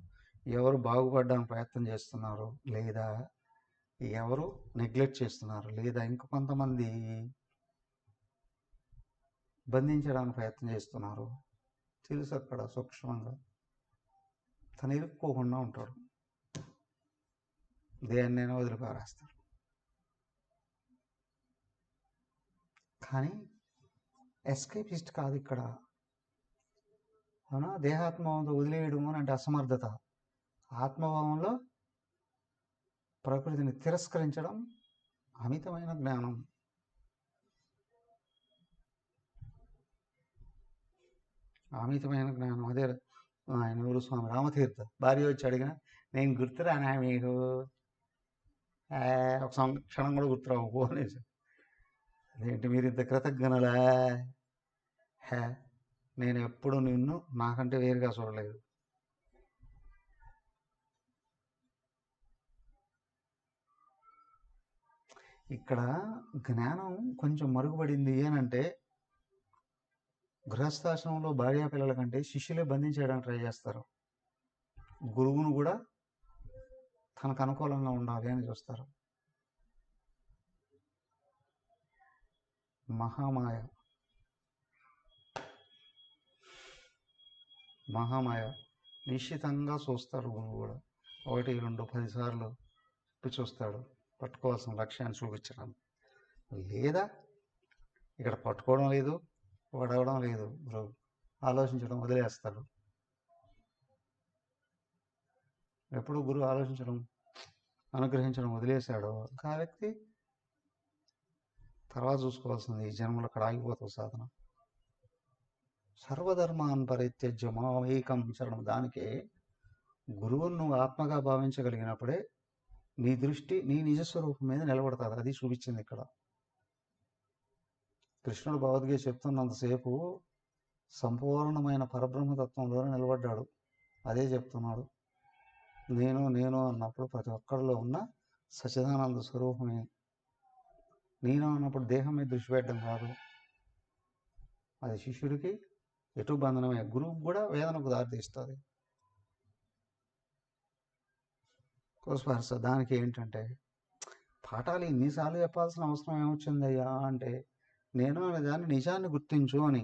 ఎవరు బాగుపడడానికి ప్రయత్నం చేస్తున్నారు, లేదా ఎవరు నెగ్లెక్ట్ చేస్తున్నారు, లేదా ఇంక కొంతమంది బంధించడానికి ప్రయత్నం చేస్తున్నారు తెలుసు. అక్కడ సూక్ష్మంగా తను ఇరుక్కోకుండా ఉంటాడు, దేన్నైనా వదిలిపారేస్తాడు. కానీ ఎస్కేపిస్ట్ కాదు ఇక్కడ. అవునా, దేహాత్మభావంతో వదిలేయడం అని అంటే అసమర్థత. ఆత్మభావంలో ప్రకృతిని తిరస్కరించడం అమితమైన జ్ఞానం. అమితమైన జ్ఞానం. అదే ఆయన ఊరు స్వామి రామతీర్థ భార్య వచ్చి అడిగిన, నేను గుర్తురానా మీకు, ఒక క్షణం కూడా గుర్తురావు పో అనేసి. అదేంటి మీరు ఇంత కృతజ్ఞనులా, నేను ఎప్పుడు నిన్ను నాకంటే వేరుగా చూడలేదు. ఇక్కడ జ్ఞానం కొంచెం మరుగుపడింది అని అంటే గృహస్థాశ్రమంలో భార్యా పిల్లల కంటే శిష్యులే బంధించేయడానికి ట్రై చేస్తారు. గురువును కూడా తనకు అనుకూలంగా ఉండాలి అని చూస్తారు. మహామాయ మహామాయ నిశ్చితంగా చూస్తారు. గురువు కూడా 1, 2, 10 సార్లు చూస్తాడు పట్టుకోవాల్సిన లక్ష్యాన్ని చూపించడం. లేదా ఇక్కడ పట్టుకోవడం లేదు, పడవడం లేదు, గురువు ఆలోచించడం వదిలేస్తాడు. ఎప్పుడు గురువు ఆలోచించడం, అనుగ్రహించడం వదిలేశాడో ఇంకా ఆ వ్యక్తి తర్వాత చూసుకోవాల్సింది. ఈ జన్మలో అక్కడ ఆగిపోతుంది సాధన. సర్వధర్మాన్ పరిత్యజ్య మామేకం శరణం. దానికే గురువును నువ్వు ఆత్మగా భావించగలిగినప్పుడే నీ దృష్టి నీ నిజస్వరూపం మీద నిలబడతాది. అది చూపించింది ఇక్కడ. కృష్ణుడు భగవద్గీత చెప్తున్నంతసేపు సంపూర్ణమైన పరబ్రహ్మతత్వంలోనే నిలబడ్డాడు. అదే చెప్తున్నాడు. నేను నేను అన్నప్పుడు ప్రతి ఒక్కరిలో ఉన్న సచ్చిదానంద స్వరూపమే. నేను అన్నప్పుడు దేహం మీద దృష్టి పెట్టడం కాదు. అది శిష్యుడికి ఎటు బంధనమే, గురువుకు కూడా వేదనకు దారితీస్తుంది. కోస్పార్స దానికి ఏంటంటే పాఠాలు ఇన్నిసార్లు చెప్పాల్సిన అవసరం ఏమొచ్చిందయ్యా అంటే, నేను అనే దాన్ని నిజాన్ని గుర్తించు అని.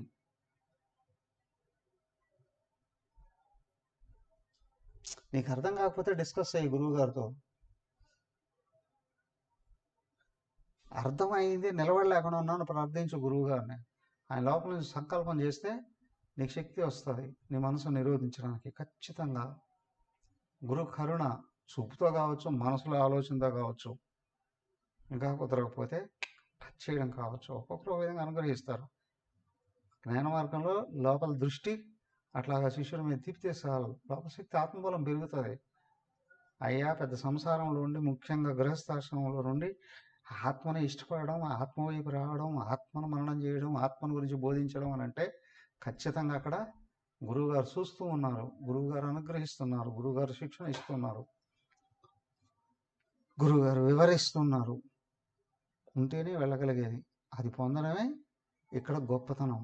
నీకు అర్థం కాకపోతే డిస్కస్ అయ్యి గురువు గారితో. అర్థమైంది, నిలబడలేకుండా ఉన్నాను, ప్రార్థించు గురువు గారిని. ఆయన లోపల నుంచి సంకల్పం చేస్తే నీకు శక్తి వస్తుంది నీ మనసు నిరోధించడానికి. ఖచ్చితంగా గురు కరుణ చూపుతో కావచ్చు, మనసులో ఆలోచనతో కావచ్చు, ఇంకా కుదరకపోతే టచ్ చేయడం కావచ్చు, ఒక్కొక్కరు ఒక విధంగా అనుగ్రహిస్తారు. జ్ఞాన మార్గంలో లోపల దృష్టి అట్లాగా శిష్యుల మీద తిప్పితే చాలు, లోపల శక్తి ఆత్మబలం పెరుగుతుంది. అయ్యా పెద్ద సంసారంలో ఉండి, ముఖ్యంగా గృహస్థాశ్రమంలో నుండి ఆత్మని ఇష్టపడడం, ఆత్మ వైపు రావడం, ఆత్మను మననం చేయడం, ఆత్మను గురించి బోధించడం అని అంటే ఖచ్చితంగా అక్కడ గురువుగారు చూస్తూ ఉన్నారు, గురువుగారు అనుగ్రహిస్తున్నారు, గురువుగారు శిక్షణ ఇస్తున్నారు, గురువుగారు వివరిస్తున్నారు. ఉంటేనే వెళ్ళగలిగేది. అది పొందడమే ఇక్కడ గొప్పతనం.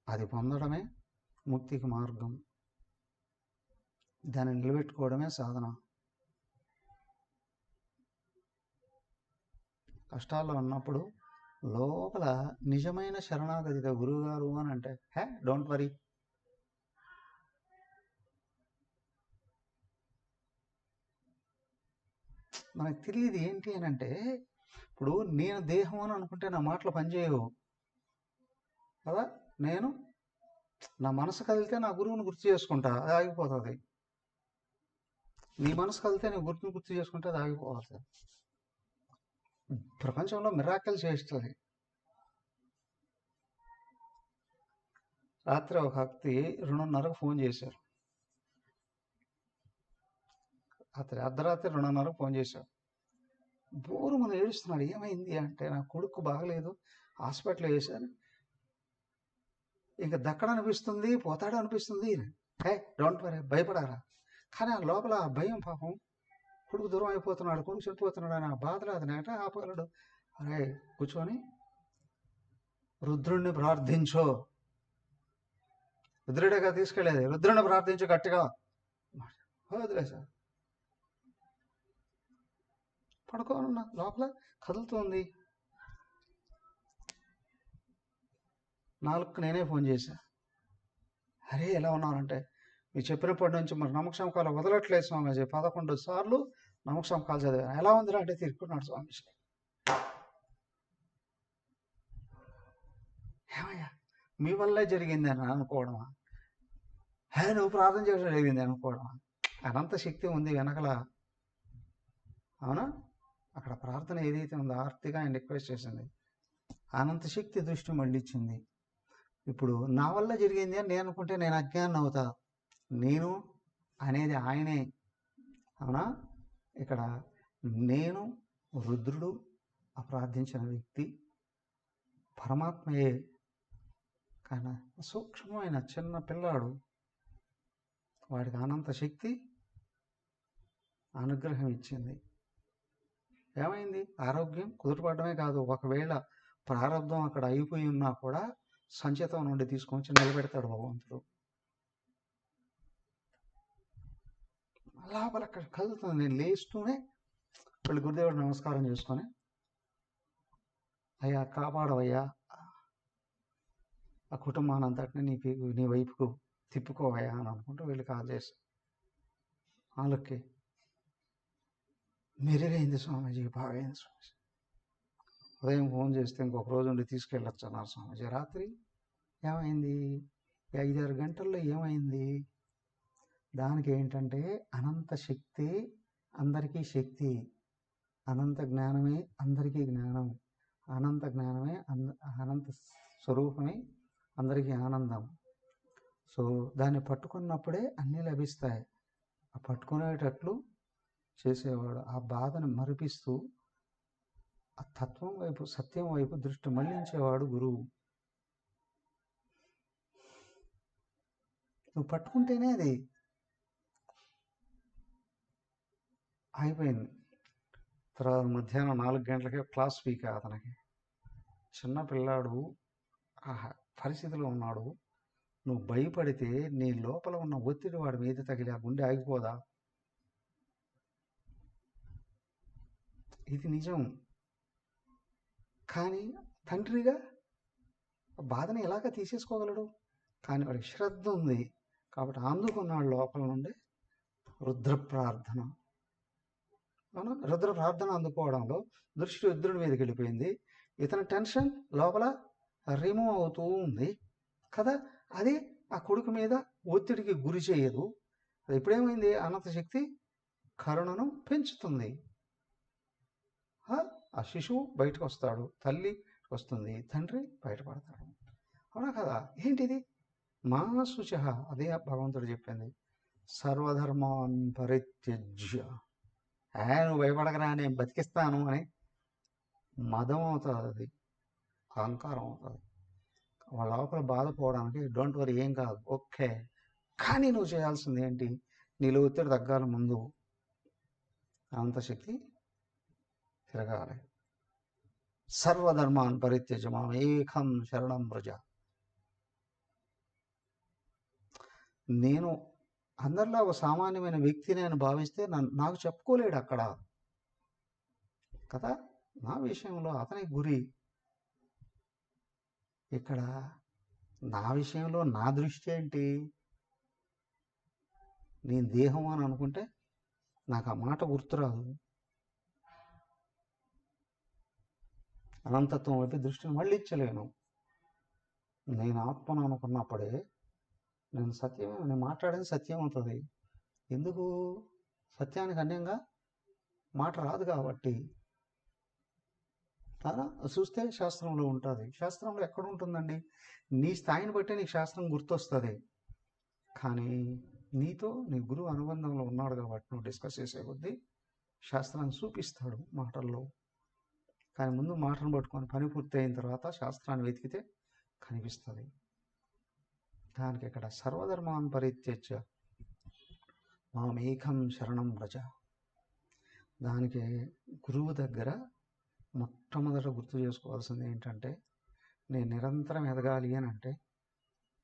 అది పొందడమే ముక్తికి మార్గం. దాన్ని నిలబెట్టుకోవడమే సాధన. కష్టాల్లో ఉన్నప్పుడు లోపల నిజమైన శరణాగతిగా గురువుగారు అని అంటే, హే డోంట్ వరీ, మనకు తెలియదు ఏంటి అని అంటే, ఇప్పుడు నేను దేహం అని అనుకుంటే నా మాటలు పనిచేయవు కదా. నేను నా మనసు కదిలితే నా గురువుని గుర్తు చేసుకుంటా, అది ఆగిపోతుంది. నీ మనసు కదిలితే నీ గుర్తుని గుర్తు చేసుకుంటే అది ఆగిపోతుంది. ప్రపంచంలో మిరాకిల్ చేస్తుంది. రాత్రి ఒక వ్యక్తి 2:30కు ఫోన్ చేశారు. అర్ధరాత్రి 2:30కు ఫోన్ చేశారు. బోరు మనం ఏడుస్తున్నాడు. ఏమైంది అంటే, నా కొడుకు బాగలేదు, హాస్పిటల్ వేశారు, ఇంకా దక్కడనిపిస్తుంది, పోతాడు అనిపిస్తుంది. హే డోంట్ వరీ, భయపడారా. కానీ ఆ లోపల ఆ భయం, పాపం కొడుకు దూరం అయిపోతున్నాడు, కొడుకు చనిపోతున్నాడు అని ఆ బాధలో అది నేట ఆపగలడు. అరే కూర్చొని రుద్రుణ్ణి ప్రార్థించో, రుద్రుడిగా తీసుకెళ్ళేది, రుద్రుని ప్రార్థించు గట్టిగా. వదిలేసా, పడుకోనున్నా, లోపల కదులుతుంది. 4కు నేనే ఫోన్ చేశా. అరే ఎలా ఉన్నానంటే, మీరు చెప్పినప్పటి నుంచి మరి నమ్మకం వదలట్లేదు స్వామీజీ, 11 సార్లు నమ్మకం చదివాను. ఎలా ఉందిరా అంటే తిరుక్కున్నాడు స్వామీజీ. ఏమయ్యా మీ వల్లే జరిగింది అని అనుకోవడమా? హే నువ్వు ప్రార్థన చేయడం జరిగింది అనుకోవడమా? అనంత శక్తి ఉంది వెనకల. అవునా? అక్కడ ప్రార్థన ఏదైతే ఉందో ఆర్తిగా ఆయన రిక్వెస్ట్ చేసింది, అనంత శక్తి దృష్టి మళ్ళించింది. ఇప్పుడు నా వల్ల జరిగింది అని నేను అనుకుంటే నేను అజ్ఞానం అవుతా. నేను అనేది ఆయనే. అవునా? ఇక్కడ నేను రుద్రుడు, అప్రార్థించిన వ్యక్తి పరమాత్మయే. కానీ సూక్ష్మమైన చిన్న పిల్లాడు, వాడికి అనంత శక్తి అనుగ్రహం ఇచ్చింది. ఏమైంది? ఆరోగ్యం కుదుటపడమే కాదు, ఒకవేళ ప్రారంధం అక్కడ అయిపోయి ఉన్నా కూడా సంచితం నుండి తీసుకొని నిలబెడతాడు భగవంతుడు. లోపల అక్కడ కదులుతుంది. నేను లేస్తూనే వెళ్ళి గురుదేవుడు నమస్కారం చేసుకొని, అయ్యా కాపాడవయ్యా, ఆ కుటుంబాన్ని అంతటిని నీ వైపుకు తిప్పుకోవయ్యా అని అనుకుంటూ వెళ్ళి కాల్ చేసి, వాళ్ళకి మెరుగైంది స్వామీజీ, బాగైంది స్వామీజీ. ఉదయం ఫోన్ చేస్తే ఇంకొక రోజు ఉండి తీసుకెళ్ళొచ్చు అన్నారు స్వామీజీ. రాత్రి ఏమైంది? 5-6 గంటల్లో ఏమైంది? దానికి ఏంటంటే అనంత శక్తి అందరికీ శక్తి, అనంత జ్ఞానమే అందరికీ జ్ఞానం, అనంత జ్ఞానమే అనంత స్వరూపమే అందరికీ ఆనందం. సో దాన్ని పట్టుకున్నప్పుడే అన్నీ లభిస్తాయి. ఆ పట్టుకునేటట్లు చేసేవాడు, ఆ బాధను మరిపిస్తూ ఆ తత్వం వైపు, సత్యం వైపు దృష్టి మళ్లించేవాడు గురువు. నువ్వు పట్టుకుంటేనే అది అయిపోయింది. తర్వాత మధ్యాహ్నం 4 గంటలకే క్లాస్ వీక్ అతనికి. చిన్న పిల్లాడు ఆ పరిస్థితిలో ఉన్నాడు. నువ్వు భయపడితే నీ లోపల ఉన్న ఒత్తిడి వాడి మీద తగిలి ఆ గుండె ఆగిపోదా? ఇది నిజం. కానీ తండ్రిగా బాధని ఎలాగ తీసేసుకోగలడు? కానీ వాడికి శ్రద్ధ ఉంది కాబట్టి అందుకున్నాడు లోపల నుండి రుద్ర ప్రార్థన. అవునా? రుద్ర ప్రార్థన అందుకోవడంలో దృష్టి రుద్రుడి మీదకి వెళ్ళిపోయింది. ఇతని టెన్షన్ లోపల రిమూవ్ అవుతూ ఉంది కదా. అది ఆ కొడుకు మీద ఒత్తిడికి గురి చేయదు. అది ఎప్పుడేమైంది? అనంత శక్తి కరుణను పెంచుతుంది. ఆ శిశువు బయటకు వస్తాడు, తల్లి వస్తుంది, తండ్రి బయటపడతాడు. అవునా కదా? ఏంటిది? మా శుచ, అదే భగవంతుడు చెప్పింది. సర్వధర్మాన్ పరిత్యజ్య. నువ్వు భయపడకరా, నేను బతికిస్తాను అని మదం అవుతుంది, అది అహంకారం అవుతుంది. వాళ్ళ లోపల బాధపోవడానికి డోంట్ వరీ, ఏం కాదు, ఓకే. కానీ నువ్వు చేయాల్సింది ఏంటి? నీలో ఒత్తిడి తగ్గాల ముందు అనంత శక్తి తిరగాలి. సర్వధర్మాన్ పరిత్యజ మాం ఏకం శరణం వ్రజ. నేను అందరిలో ఒక సామాన్యమైన వ్యక్తిని అని భావిస్తే నాకు చెప్పుకోలేడు అక్కడ కదా. నా విషయంలో అతనికి గురి. ఇక్కడ నా విషయంలో నా దృష్టి ఏంటి? నేను దేహం అని అనుకుంటే నాకు ఆ మాట గుర్తురాదు. అనంతత్వం వైపు దృష్టిని మళ్ళించలేను. నేను ఆత్మను అనుకున్నప్పుడే నేను సత్యమే, నేను మాట్లాడేది సత్యం అవుతుంది. ఎందుకు? సత్యానికి అన్యంగా మాట రాదు కాబట్టి. చూస్తే శాస్త్రంలో ఉంటుంది. శాస్త్రంలో ఎక్కడ ఉంటుందండి? నీ స్థాయిని బట్టి నీకు శాస్త్రం గుర్తొస్తుంది. కానీ నీతో నీ గురువు అనుబంధంలో ఉన్నాడు కాబట్టి నువ్వు డిస్కస్ చేసే కొద్దీ శాస్త్రాన్ని చూపిస్తాడు మాటల్లో. కానీ ముందు మాటను పట్టుకొని పని పూర్తి అయిన తర్వాత శాస్త్రాన్ని వెతికితే కనిపిస్తుంది. దానికి ఇక్కడ సర్వధర్మాన్ పరిత్యజ్య మామేకం శరణం వ్రజ. దానికి గురువు దగ్గర మొట్టమొదట గుర్తు చేసుకోవాల్సింది ఏంటంటే, నేను నిరంతరం ఎదగాలి అని అంటే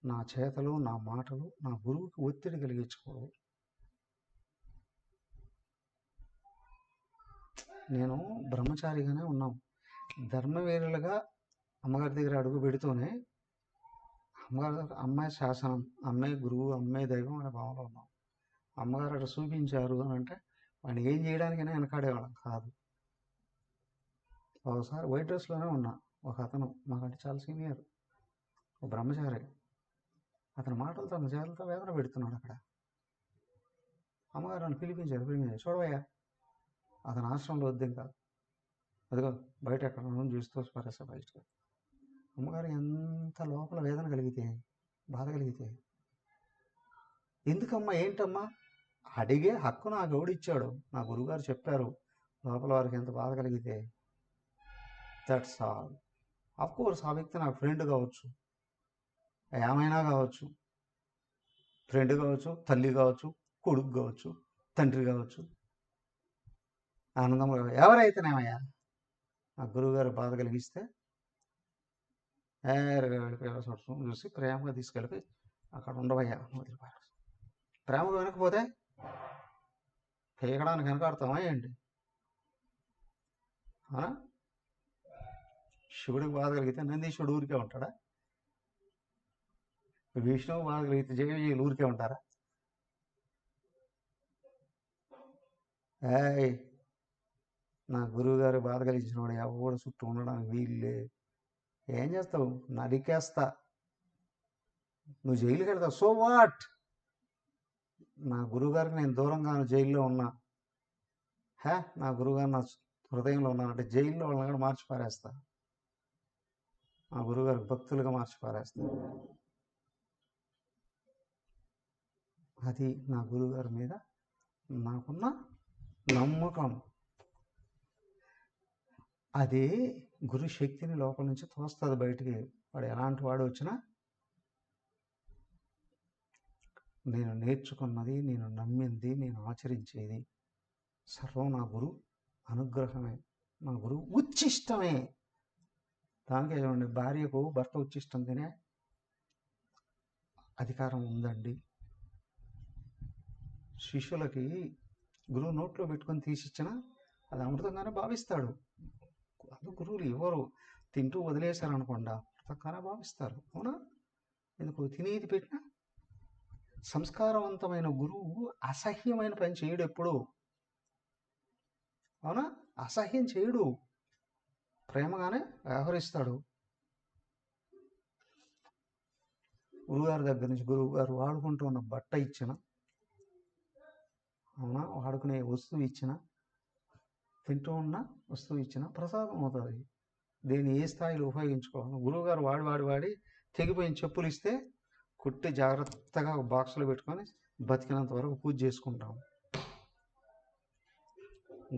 నా చేతలు, నా మాటలు నా గురువుకి ఒత్తిడి కలిగించకూడదు. నేను బ్రహ్మచారిగానే ఉన్నాం. ధర్మవీరులుగా అమ్మగారి దగ్గర అడుగు పెడుతూనే అమ్మాయి శాసనం, అమ్మాయి గురువు, అమ్మాయి దైవం అనే భావంలో ఉన్నాం. అమ్మగారు అక్కడ చూపించారు అని అంటే వాడిని ఏం చేయడానికైనా వెనకాడేవాళ్ళం కాదు. ఒకసారి వైట్ డ్రెస్లోనే ఉన్నా, ఒక అతను మాకంటే చాలా సీనియర్, ఒక బ్రహ్మచారి, అతని మాటలతో తన చేతులతో వేదన పెడుతున్నాడు అక్కడ. అమ్మగారు నన్ను పిలిపించారు, చూడవయ్యా అతని ఆశ్రమంలో వద్దేం కాదు, అదిగో బయట ఎక్కడ చూస్తూ పరేసా బయటకు. అమ్మగారు ఎంత లోపల వేదన కలిగితే, బాధ కలిగితే, ఎందుకమ్మా ఏంటమ్మా అడిగే హక్కు నాకు ఎవడిచ్చాడు? నా గురువుగారు చెప్పారు. లోపల వారికి ఎంత బాధ కలిగితే దట్స్ ఆల్. ఆఫ్ కోర్స్ ఆ వ్యక్తి నాకు ఫ్రెండ్ కావచ్చు, ఏమైనా కావచ్చు, ఫ్రెండ్ కావచ్చు, తల్లి కావచ్చు, కొడుకు కావచ్చు, తండ్రి కావచ్చు, ఆనందం ఎవరైతేనేమయ్యా. నా గురువుగారు బాధ కలిగిస్తే చూసి ప్రేమగా తీసుకెళ్ళిపోయి అక్కడ ఉండవయ్యా వదిలిపారు. ప్రేమగా వెనకపోతే పీకడానికి వెనకాడతామా ఏంటి? అవునా? శివుడికి బాధ కలిగితే నందీశ్వరుడు ఊరికే ఉంటాడా? విష్ణువు బాధ కలిగితే జయజీలు ఊరికే ఉంటారా? నా గురువుగారు బాధ కలిగించిన వాడు ఎవరు చుట్టూ ఉండడానికి వీళ్ళే. ఏం చేస్తావు? నరికేస్తా, నువ్వు జైలుకి వెళ్తావు, సో వాట్? నా గురువుగారికి నేను దూరంగాను జైల్లో ఉన్నా, నా గురువుగారు నా హృదయంలో ఉన్నానంటే జైల్లో వాళ్ళని కూడా మార్చి పారేస్తా, మా గురువుగారికి భక్తులుగా మార్చి పారేస్తా. అది నా గురువుగారి మీద నాకున్న నమ్మకం. అది గురు శక్తిని లోపల నుంచి తోస్తుంది బయటికి. వాడు ఎలాంటి వాడు వచ్చినా నేను నేర్చుకున్నది, నేను నమ్మింది, నేను ఆచరించేది సర్వం నా గురు అనుగ్రహమే, నా గురువు ఉచ్చిష్టమే. దానికే చూడండి, భార్యకు భర్త ఉచ్చిష్టం తినే అధికారం ఉందండి. శిష్యులకి గురువు నోట్లో పెట్టుకొని తీసిచ్చినా అది అమృతంగానే భావిస్తాడు. అది గురువులు ఎవరు తింటూ వదిలేశారనుకోండి, అమృతంగానే భావిస్తారు. అవునా? ఎందుకు తినేది పెట్టినా సంస్కారవంతమైన గురువు అసహ్యమైన పని చేయడు ఎప్పుడు. అవునా? అసహ్యం చేయడు, ప్రేమగానే వ్యవహరిస్తాడు. గురువుగారి దగ్గర నుంచి గురువుగారు వాడుకుంటూ ఉన్న బట్ట ఇచ్చిన, అవునా, వాడుకునే వస్తువు ఇచ్చిన, తింటూ ఉన్న వస్తువు ఇచ్చిన ప్రసాదం అవుతుంది. దీన్ని ఏ స్థాయిలో ఉపయోగించుకోవాలి. గురువుగారు వాడి తెగిపోయిన చెప్పులు ఇస్తే కుట్టి జాగ్రత్తగా ఒక బాక్స్లో పెట్టుకొని బతికినంత వరకు పూజ చేసుకుంటాం.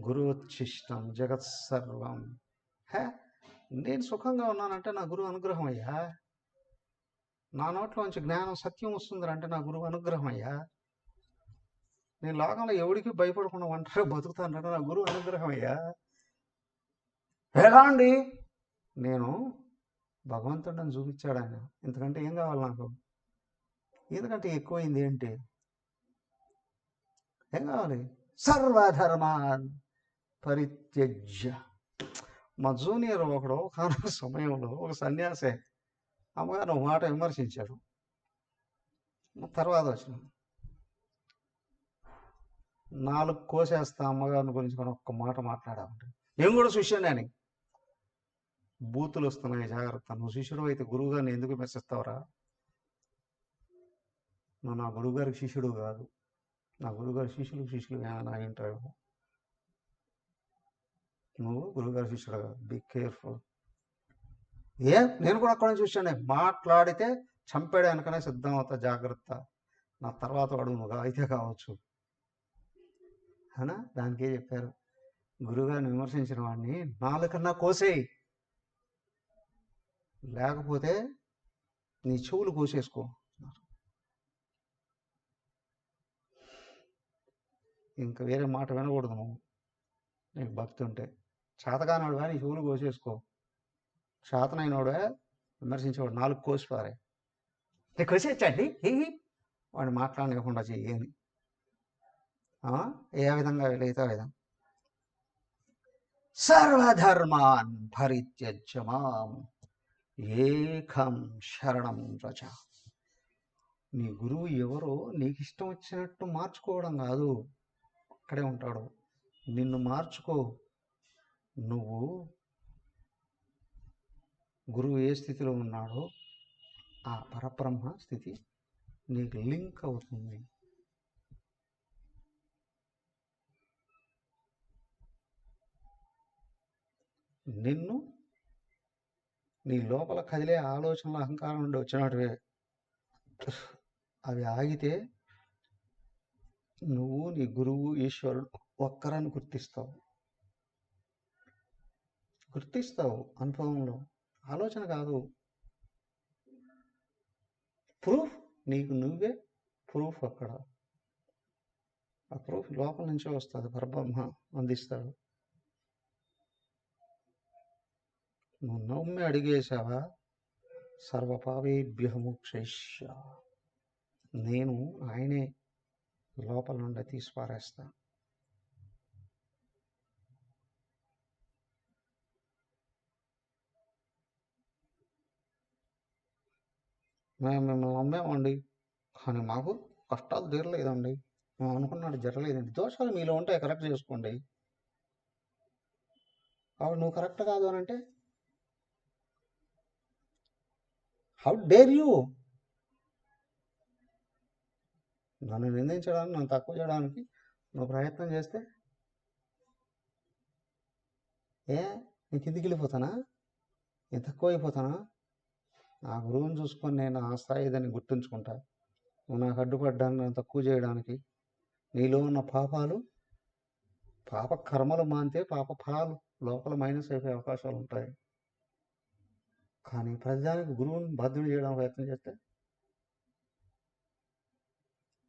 గురువచ్చిష్టం జగత్ సర్వం. హే, నేను సుఖంగా ఉన్నానంటే నా గురువు అనుగ్రహం అయ్యా. నా నోట్లోంచి జ్ఞానం సత్యం వస్తుందంటే నా గురువు అనుగ్రహం అయ్యా. నేను లోకంలో ఎవడికి భయపడకుండా ఒంటరిగా బతుకుతానంటే నా గురువు అనుగ్రహం అయ్యా. ఎలా అండి? నేను భగవంతుడిని చూపించాడు ఆయన. ఇంతకంటే ఏం కావాలి నాకు? ఎందుకంటే ఎక్కువైంది ఏంటి? ఏం కావాలి? సర్వధర్మాన్ పరిత్యజ్య. మా జూనియర్ ఒకడు కానుక సమయంలో ఒక సన్యాసే అమ్మగారు ఒక మాట విమర్శించాడు. తర్వాత వచ్చిన 4 కోసేస్తా అమ్మగారిని గురించి మనం ఒక్క మాట మాట్లాడామంటే, నేను కూడా శిష్యుని అని. బూతులు వస్తున్నాయి, జాగ్రత్త. నువ్వు శిష్యుడు అయితే గురువు గారిని ఎందుకు విమర్శిస్తావురా? నువ్వు నా గురువు గారికి శిష్యుడు కాదు. నా గురువుగారి శిష్యులు నా ఇంటావు. నువ్వు గురువుగారి శిష్యుడు కాదు. Be careful. నేను కూడా అక్కడ నుంచి చూశాను. మాట్లాడితే చంపేయడానికనే సిద్ధం అవుతా, జాగ్రత్త. నా తర్వాత వాడు నువ్వు అయితే కావచ్చు. అవునా? దానికే చెప్పారు, గురువుగారిని విమర్శించిన వాడిని 4 కన్నా కోసేయి, లేకపోతే నీ చెవులు కోసేసుకో. ఇంకా వేరే మాట వినకూడదు నువ్వు, నీకు భక్తి ఉంటే. చేతగానోడువా నీ చెవులు కోసేసుకో. చేతనైనోడువా విమర్శించేవాడు 4 కోసిపారే. నేను కోసేచ్చండి వాడిని మాట్లాడనివ్వకుండా చెయ్యని. ఏ విధంగా వీలైతే ఆ విధంగా. సర్వధర్మాన్ పరిత్యజ్య మాం ఏకం శరణం వ్రజ. నీ గురువు ఎవరో నీకు ఇష్టం వచ్చినట్టు మార్చుకోవడం కాదు, అక్కడే ఉంటాడు. నిన్ను మార్చుకో. నువ్వు గురువు ఏ స్థితిలో ఉన్నాడో ఆ పరబ్రహ్మ స్థితి నీకు లింక్ అవుతుంది. నిన్ను నీ లోపల కదిలే ఆలోచనలు అహంకారం నుండి వచ్చినట్టువే అవి ఆగితే నువ్వు నీ గురువు ఈశ్వరుడు ఒక్కరని గుర్తిస్తావు అనుభవంలో. ఆలోచన కాదు, ప్రూఫ్. నీకు నువ్వే ప్రూఫ్. అక్కడ ఆ ప్రూఫ్ లోపల నుంచే వస్తుంది, పరబ్రహ్మ అందిస్తాడు. నువ్వు నమ్మి అడిగేశావా, సర్వపావేభ్యః మోక్షయిష్య. నేను ఆయనే లోపల నుండి తీసి పారేస్తా. మేము మిమ్మల్ని నమ్మామండి, కానీ మాకు కష్టాలు తీరలేదండి, మేము అనుకున్నాడు జరగలేదండి. దోషాలు మీలో ఉంటాయి, కరెక్ట్ చేసుకోండి. కాబట్టి నువ్వు కరెక్ట్ కాదు అని అంటే హౌ డేర్ యూ? నన్ను నిందించడానికి, నన్ను తక్కువ చేయడానికి నువ్వు ప్రయత్నం చేస్తే నేను కిందికి వెళ్ళిపోతానా? నేను తక్కువ అయిపోతానా? నా గురువుని చూసుకొని నేను ఆ స్థాయి దాన్ని గుర్తుంచుకుంటా. నువ్వు నాకు అడ్డుపడ్డానికి, నన్ను తక్కువ చేయడానికి, నీలో ఉన్న పాప కర్మలు మానితే పాప ఫలాలు లోపల మైనస్ అయిపోయే అవకాశాలు ఉంటాయి. కానీ ప్రతిదానికి గురువుని బాధ్యుడు చేయడానికి ప్రయత్నం చేస్తే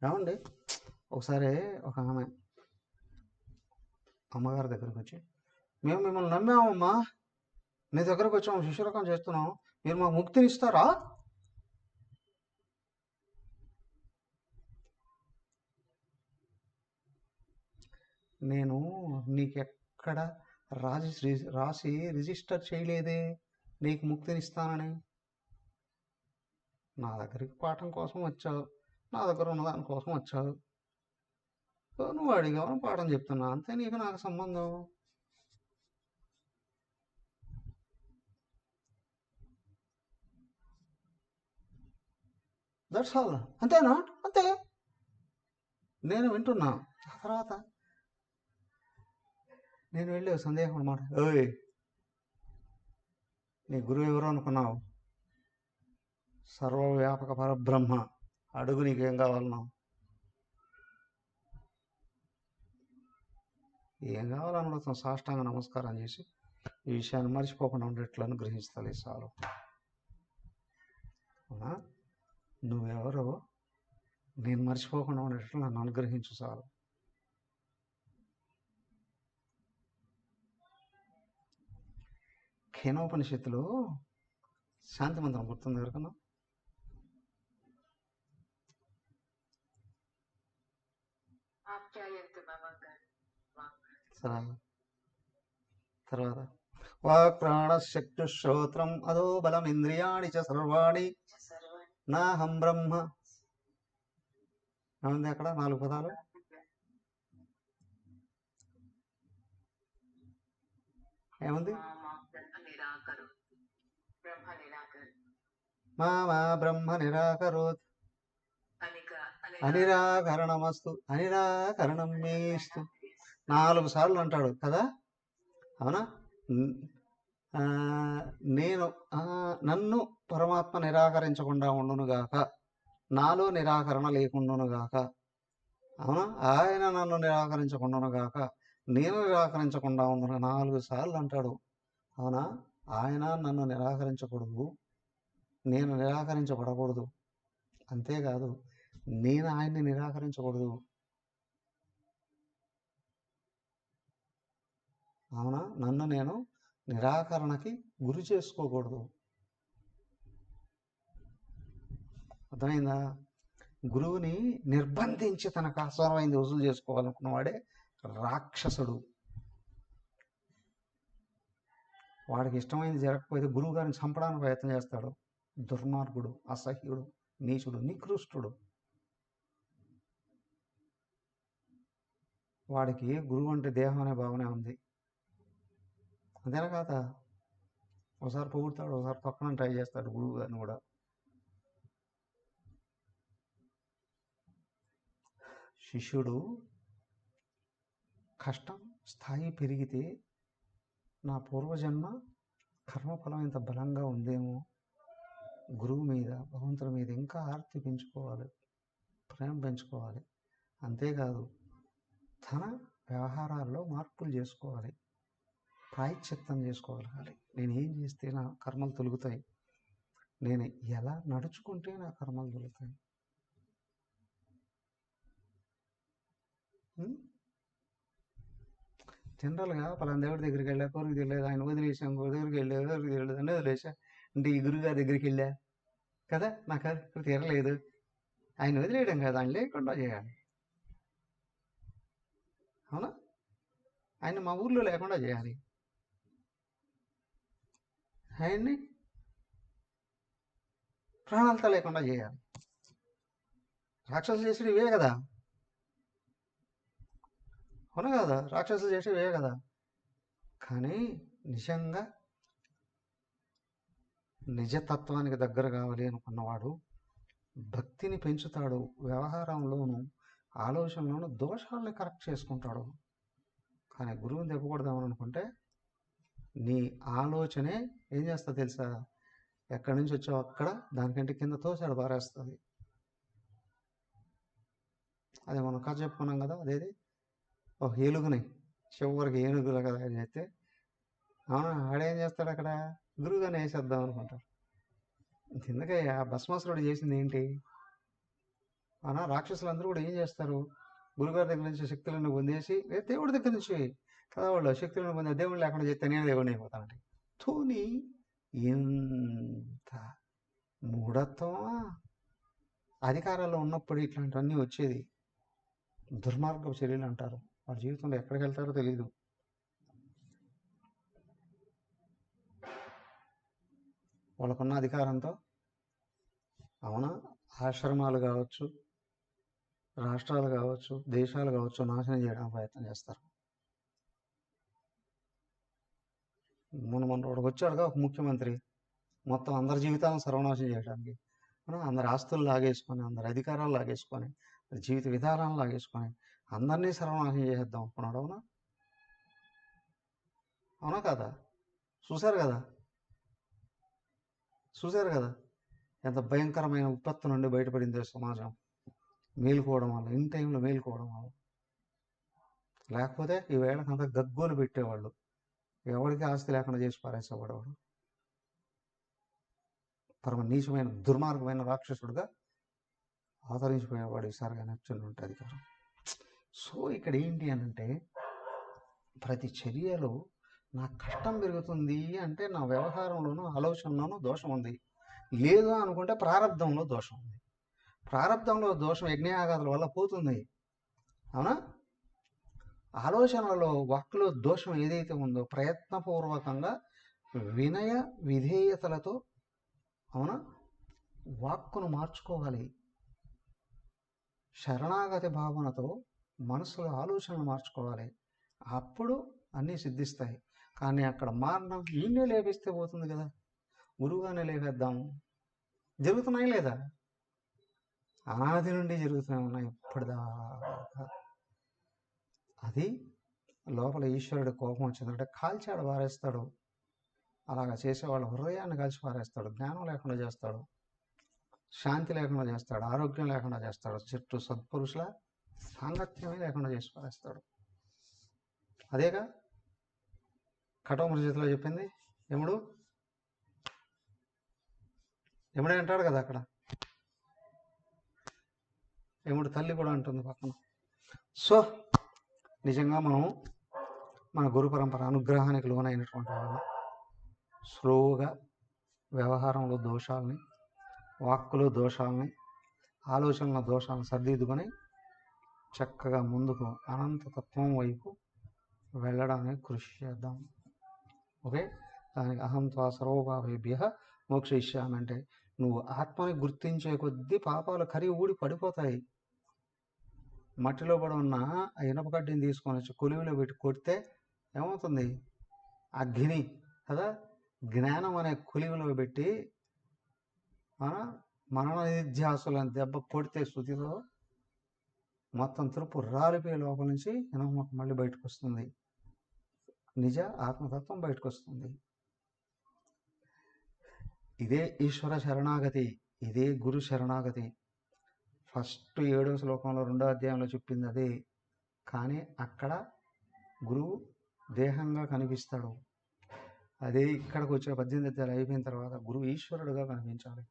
ఏమండి ఒకసారి ఒక ఆమె అమ్మగారి దగ్గరికి వచ్చి, మేము మిమ్మల్ని నమ్మామమ్మా, నీ దగ్గరకు వచ్చాము, శిష్యురకం చేస్తున్నాం, మీరు మాకు ముక్తిని ఇస్తారా? నేను నీకెక్కడ రాసి రిజిస్టర్ చేయలేదే నీకు ముక్తినిస్తానని. నా దగ్గరికి పాఠం కోసం వచ్చావు, నా దగ్గర ఉన్న దానికోసం వచ్చావు, నువ్వు అడిగావు, పాఠం చెప్తున్నా, అంతే నీకు నాకు సంబంధం. That's all. అంతేనా? అంతే. నేను వింటున్నా. ఆ తర్వాత నేను వెళ్ళి సందేహం అన్నమాట, ఓయ్ నీ గురువు ఎవరు అనుకున్నావు? సర్వవ్యాపక పరబ్రహ్మ, అడుగు నీకేం కావాలన్నా. ఏం కావాలని అడుగుతాం, సాష్టాంగ నమస్కారం చేసి ఈ విషయాన్ని మర్చిపోకుండా ఉండేట్లు అనుగ్రహిస్తాలే చాలు. అవునా? నువ్వెవరో నేను మర్చిపోకుండా ఉండేట్లు నన్ను అనుగ్రహించు చాలు. కేనోపనిషత్తులో శాంతి మంత్రం గుర్తుంది ఎవరికన్నా? తర్వాత వాక్ ప్రాణశక్తి శ్రోత్రం అదో బలం ఇంద్రియాణి చ సర్వాణి నాహం బ్రహ్మ. ఏముంది అక్కడ? 4 పదాలు. ఏముంది? మా బ్రహ్మ నిరాకరోత్ అనిరాకరణమస్తు అనిరాకరణం మేస్తు 4 సార్లు అంటాడు కదా. అవునా? నేను నన్ను పరమాత్మ నిరాకరించకుండా ఉండునుగాక, నాలో నిరాకరణ లేకుండానుగాక. అవునా? ఆయన నన్ను నిరాకరించకుండానుగాక, నేను నిరాకరించకుండా ఉండును 4 సార్లు అంటాడు. అవునా? ఆయన నన్ను నిరాకరించకూడదు, నేను నిరాకరించబడకూడదు. అంతేకాదు, నేను ఆయన్ని నిరాకరించకూడదు. అవునా? నన్ను నేను నిరాకరణకి గురి చేసుకోకూడదు. అర్థమైందా? గురువుని నిర్బంధించి తనకు అవసరమైంది వసూలు చేసుకోవాలనుకున్నవాడే రాక్షసుడు. వాడికి ఇష్టమైంది జరగకపోతే గురువు గారిని చంపడానికి ప్రయత్నం చేస్తాడు. దుర్మార్గుడు, అసహ్యుడు, నీచుడు, నికృష్టుడు. వాడికి గురువు అంటే దేహం అనే భావనే ఉంది. అంతేనా కాదా? ఒకసారి పొగుడతాడు, ఒకసారి తొక్కడానికి ట్రై చేస్తాడు గురువు గారిని కూడా. శిష్యుడు కష్టం స్థాయి పెరిగితే నా పూర్వజన్మ కర్మఫలం ఇంత బలంగా ఉందేమో, గురువు మీద, భగవంతుడి మీద ఇంకా ఆర్తి పెంచుకోవాలి, ప్రేమ పెంచుకోవాలి. అంతేకాదు, తన వ్యవహారాల్లో మార్పులు చేసుకోవాలి, ప్రాయశ్చిత్తం చేసుకోగలగాలి. నేను ఏం చేస్తే నా కర్మలు తొలుగుతాయి, నేను ఎలా నడుచుకుంటే నా కర్మలు తొలుగుతాయి. జనరల్గా పలానా దేవుడి దగ్గరికి వెళ్ళా, కోరిక తెలియదు, ఆయన వదిలేసాం, ఇంకో దగ్గరికి వెళ్ళా, కోరిక తెలియదు అని వదిలేసా అంటే ఈ గురువుగారి దగ్గరికి వెళ్ళా కదా, నాకు అది తీరలేదు, ఆయన వదిలేయడం కదా, ఆయన లేకుండా చేయాలి. అవునా? ఆయన మా ఊర్లో లేకుండా చేయాలి, ఆయన్ని ప్రాణాలతో లేకుండా చేయాలి. రాక్షసులు చేసేది ఇవే కదా, అవునా కదా? రాక్షసులు చేసేవి ఇవే కదా. కానీ నిజంగా నిజతత్వానికి దగ్గర కావాలి అనుకున్నవాడు భక్తిని పెంచుతాడు, వ్యవహారంలోనూ ఆలోచనలోనూ దోషాలని కరెక్ట్ చేసుకుంటాడు. కానీ గురువుని దెబ్బకూడదామని అనుకుంటే నీ ఆలోచనే ఏం చేస్తా తెలుసా? ఎక్కడి నుంచి వచ్చావు అక్కడ దానికంటే కింద తోసాడు పారేస్తుంది. అదే మనం కథ చెప్పుకున్నాం కదా, అదేది ఒక ఏనుగుని చివరికి ఏనుగులు కదా అని చెప్తే, అవునా, ఆడేం చేస్తాడు అక్కడ? గురువుగానే వేసేద్దాం అనుకుంటాడు. ఎందుకయ్యా భస్మాసురుడు చేసింది ఏంటి? అవునా? రాక్షసులందరూ కూడా ఏం చేస్తారు? గురుగారి దగ్గర నుంచి శక్తులను పొందేసి దేవుడి దగ్గర నుంచి కదా వాళ్ళు శక్తులను పొందే దేవుడు లేకుండా చేస్తే నేను దేవుడిని అయిపోతానండి. తూని ఇంత మూఢత్వమా? అధికారాల్లో ఉన్నప్పుడు ఇట్లాంటివన్నీ వచ్చేది. దుర్మార్గపు చర్యలు అంటారు. వాళ్ళ జీవితంలో ఎక్కడికి వెళ్తారో తెలియదు. వాళ్ళకున్న అధికారంతో అవునా ఆశ్రమాలు కావచ్చు, రాష్ట్రాలు కావచ్చు, దేశాలు కావచ్చు నాశనం చేయడానికి ప్రయత్నం చేస్తారు. మొన్న ఒకడికి వచ్చాడుగా ఒక ముఖ్యమంత్రి, మొత్తం అందరి జీవితాలను సర్వనాశనం చేయడానికి. అందరి ఆస్తులు లాగేసుకొని, అందరి అధికారాలు లాగేసుకొని, జీవిత విధానాలను లాగేసుకొని అందరినీ సర్వనాశనం చేసేద్దాం అనుకున్నాడు. అవునా? అవునా కాదా? చూశారు కదా, చూశారు కదా ఎంత భయంకరమైన విపత్తు నుండి బయటపడిందో సమాజం. మేలుకోవడం వల్ల, ఇన్ టైంలో మేలుకోవడం వల్ల. లేకపోతే ఈ వేళకంతా గగ్గోలు పెట్టేవాళ్ళు, ఎవరికి ఆస్తి లేకుండా చేసి పారేసేవాడేవాడు. పరమ నీచమైన దుర్మార్గమైన రాక్షసుడుగా అవతరించిపోయేవాడు ఈసారిగా నెప్చూన్ ఉంటే అధికారం. సో ఇక్కడ ఏంటి అని అంటే, ప్రతి చర్యలో నా కష్టం పెరుగుతుంది అంటే నా వ్యవహారంలోనూ ఆలోచనలోనూ దోషం ఉంది. లేదు అనుకుంటే ప్రారంధంలో దోషం ఉంది. ప్రారంధంలో దోషం యజ్ఞయాగాదుల వల్ల పోతుంది. అవునా? ఆలోచనలో వాక్కులో దోషం ఏదైతే ఉందో ప్రయత్నపూర్వకంగా వినయ విధేయతలతో అవునా వాక్కును మార్చుకోవాలి. శరణాగతి భావనతో మనసులో ఆలోచనలు మార్చుకోవాలి. అప్పుడు అన్నీ సిద్ధిస్తాయి. కానీ అక్కడ మారణం ఈయనే లేపిస్తే పోతుంది కదా, గురువుగానే లేపేద్దాం. జరుగుతున్నాయి లేదా? అనాది నుండి జరుగుతూనే ఉన్నాయి ఇప్పటిదాకా. అది లోపల ఈశ్వరుడు కోపం వచ్చిందంటే కాల్చాడు పారేస్తాడు. అలాగా చేసేవాళ్ళ హృదయాన్ని కాల్చి పారేస్తాడు. జ్ఞానం లేకుండా చేస్తాడు, శాంతి లేకుండా చేస్తాడు, ఆరోగ్యం లేకుండా చేస్తాడు, చుట్టూ సత్పురుషుల సాంగత్యమే లేకుండా చేసి పారేస్తాడు. అదేగా కఠోమృజితిలో చెప్పింది యముడే అంటాడు కదా అక్కడ. యముడు తల్లి కూడా అంటుంది పక్కన. సో నిజంగా మనం మన గురు పరంపర అనుగ్రహానికి లోనైనటువంటి వాళ్ళ స్లోగా వ్యవహారంలో దోషాలని, వాక్కులో దోషాలని, ఆలోచనల దోషాలను సర్దిద్దుకొని చక్కగా ముందుకు అనంతతత్వం వైపు వెళ్ళడానికి కృషి చేద్దాం. ఓకే? దానికి అహం త్వా సర్వపాపేభ్య మోక్షయిష్యామి అంటే నువ్వు ఆత్మని గుర్తించే కొద్దీ పాపాలు కరిగి ఊడి పడిపోతాయి. మట్టిలో పడి ఉన్న ఆ ఇనప కడ్డీని తీసుకొని వచ్చి కొలివిలో పెట్టి కొడితే ఏమవుతుంది? అగ్ని కదా, జ్ఞానం అనే కొలివిలో పెట్టి మనన నిధ్యాసులను దెబ్బ కొడితే శృతితో మొత్తం తురుపు రాలిపోయే లోపల నుంచి ఇనప మళ్ళీ బయటకు వస్తుంది. నిజ ఆత్మతత్వం బయటకు వస్తుంది. ఇదే ఈశ్వర శరణాగతి, ఇదే గురు శరణాగతి. ఫస్ట్ 7వ శ్లోకంలో 2వ అధ్యాయంలో చెప్పింది అదే. కానీ అక్కడ గురువు దేహంగా కనిపిస్తాడు. అదే ఇక్కడికి వచ్చే 18 అధ్యాయాలు అయిపోయిన తర్వాత గురువు ఈశ్వరుడుగా కనిపించాలి.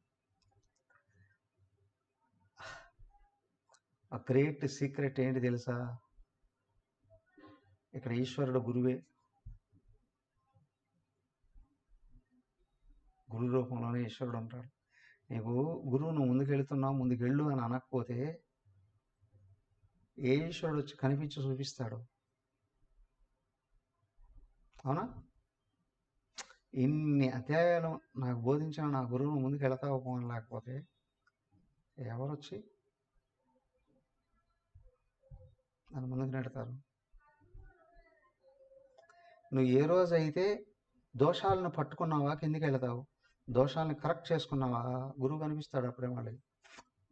ఆ గ్రేట్ సీక్రెట్ ఏంటి తెలుసా? ఇక్కడ ఈశ్వరుడు గురువే, గురు రూపంలోనే ఈశ్వరుడు ఉంటాడు. నీకు గురువు నువ్వు ముందుకెళ్తున్నావు, ముందుకెళ్ళు అని అనకపోతే ఏ ఈశ్వరుడు వచ్చి కనిపించి చూపిస్తాడు? అవునా? ఇన్ని అధ్యాయాలు నాకు బోధించిన నా గురువును ముందుకు వెళతావు పోని లేకపోతే ఎవరొచ్చి నన్ను ముందుకు నెడతారు? నువ్వు ఏ రోజు అయితే దోషాలను పట్టుకున్నావా కిందికి వెళతావు, దోషాలను కరెక్ట్ చేసుకున్నావా గురువు కనిపిస్తాడు. అప్పుడే మళ్ళీ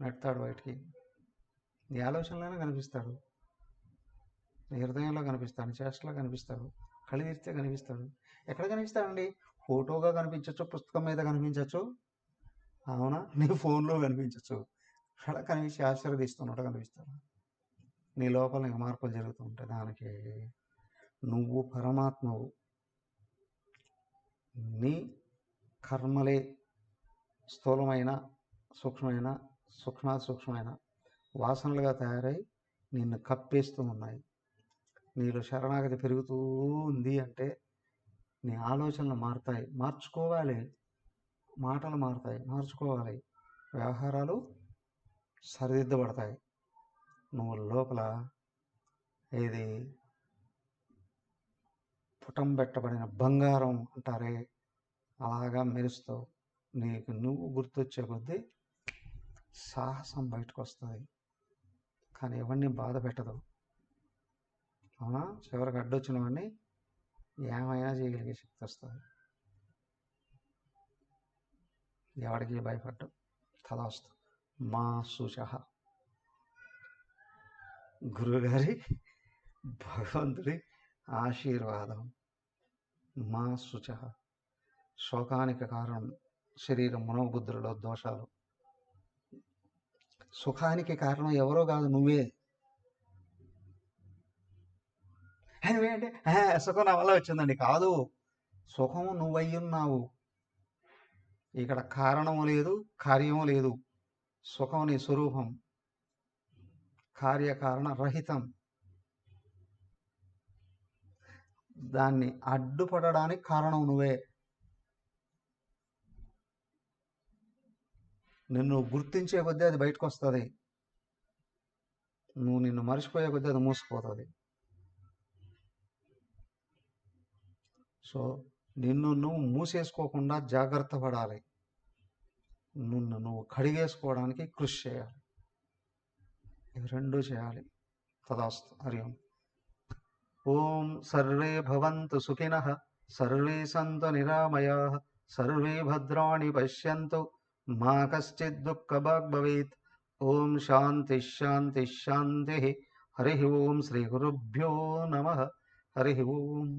నెడతాడు బయటికి. నీ ఆలోచనలోనే కనిపిస్తాడు, నీ హృదయంలో కనిపిస్తాడు, చేష్టలో కనిపిస్తాడు, కళ్ళు తీస్తే కనిపిస్తాడు. ఎక్కడ కనిపిస్తాడండి? ఫోటోగా కనిపించవచ్చు, పుస్తకం మీద కనిపించవచ్చు, అవునా, నీ ఫోన్లో కనిపించవచ్చు. అక్కడ కనిపించి ఆశీర్వదిస్తున్నట్టు కనిపిస్తాడు. నీ లోపల నీకు మార్పులు జరుగుతూ ఉంటాయి. దానికి నువ్వు పరమాత్మవు, నీ కర్మలే స్థూలమైన సూక్ష్మమైన సూక్ష్మమైన వాసనలుగా తయారై నిన్ను కప్పేస్తూ ఉన్నాయి. నీలో శరణాగతి పెరుగుతూ ఉంది అంటే నీ ఆలోచనలు మారుతాయి, మార్చుకోవాలి. మాటలు మారుతాయి, మార్చుకోవాలి. వ్యవహారాలు సరిదిద్దబడతాయి. నువ్వు లోపల ఏది పుటం పెట్టబడిన బంగారం అంటారే అలాగా మెరుస్తావు. నీకు నువ్వు గుర్తొచ్చే కొద్దీ సాహసం బయటకు వస్తుంది, కానీ ఎవరిని బాధ పెట్టదు. అవునా? చివరికి అడ్డొచ్చిన వాడిని ఏమైనా చేయగలిగే శక్తి వస్తుంది. ఎవరికి భయపడ్డు. తదాస్తు. మా శుచ. గురువుగారి భగవంతుడి ఆశీర్వాదం. మా శుచ. శోకానికి కారణం శరీరం, మనోబుద్ధులలో దోషాలు. సుఖానికి కారణం ఎవరో కాదు, నువ్వే. నువ్వేంటే సుఖం నా వల్ల వచ్చిందండి. కాదు, సుఖం నువ్వయ్యున్నావు. ఇక్కడ కారణము లేదు, కార్యము లేదు. సుఖం నీ స్వరూపం, కార్యకారణ రహితం. దాన్ని అడ్డుపడడానికి కారణం నువ్వే. నిన్ను గుర్తించే కొద్దీ అది బయటకు వస్తుంది. నువ్వు నిన్ను మర్చిపోయే కొద్దీ అది మూసిపోతుంది. సో నిన్ను నువ్వు మూసేసుకోకుండా జాగ్రత్త పడాలి. నిన్ను నువ్వు కడిగేసుకోవడానికి కృషి చేయాలి. ఇవి రెండూ చేయాలి. తదాస్తు. హరి ఓం. ఓం సర్వే భవంతు సుఖినః, సర్వే సంతు నిరామయాః, సర్వే భద్రాణి పశ్యంతు, మా కశ్చిద్ దుఃఖభాగ్ భవేత్. ఓం శాంతి శాంతి శాంతి. హరి ఓం. శ్రీ గురుభ్యో నమః. హరి ఓం.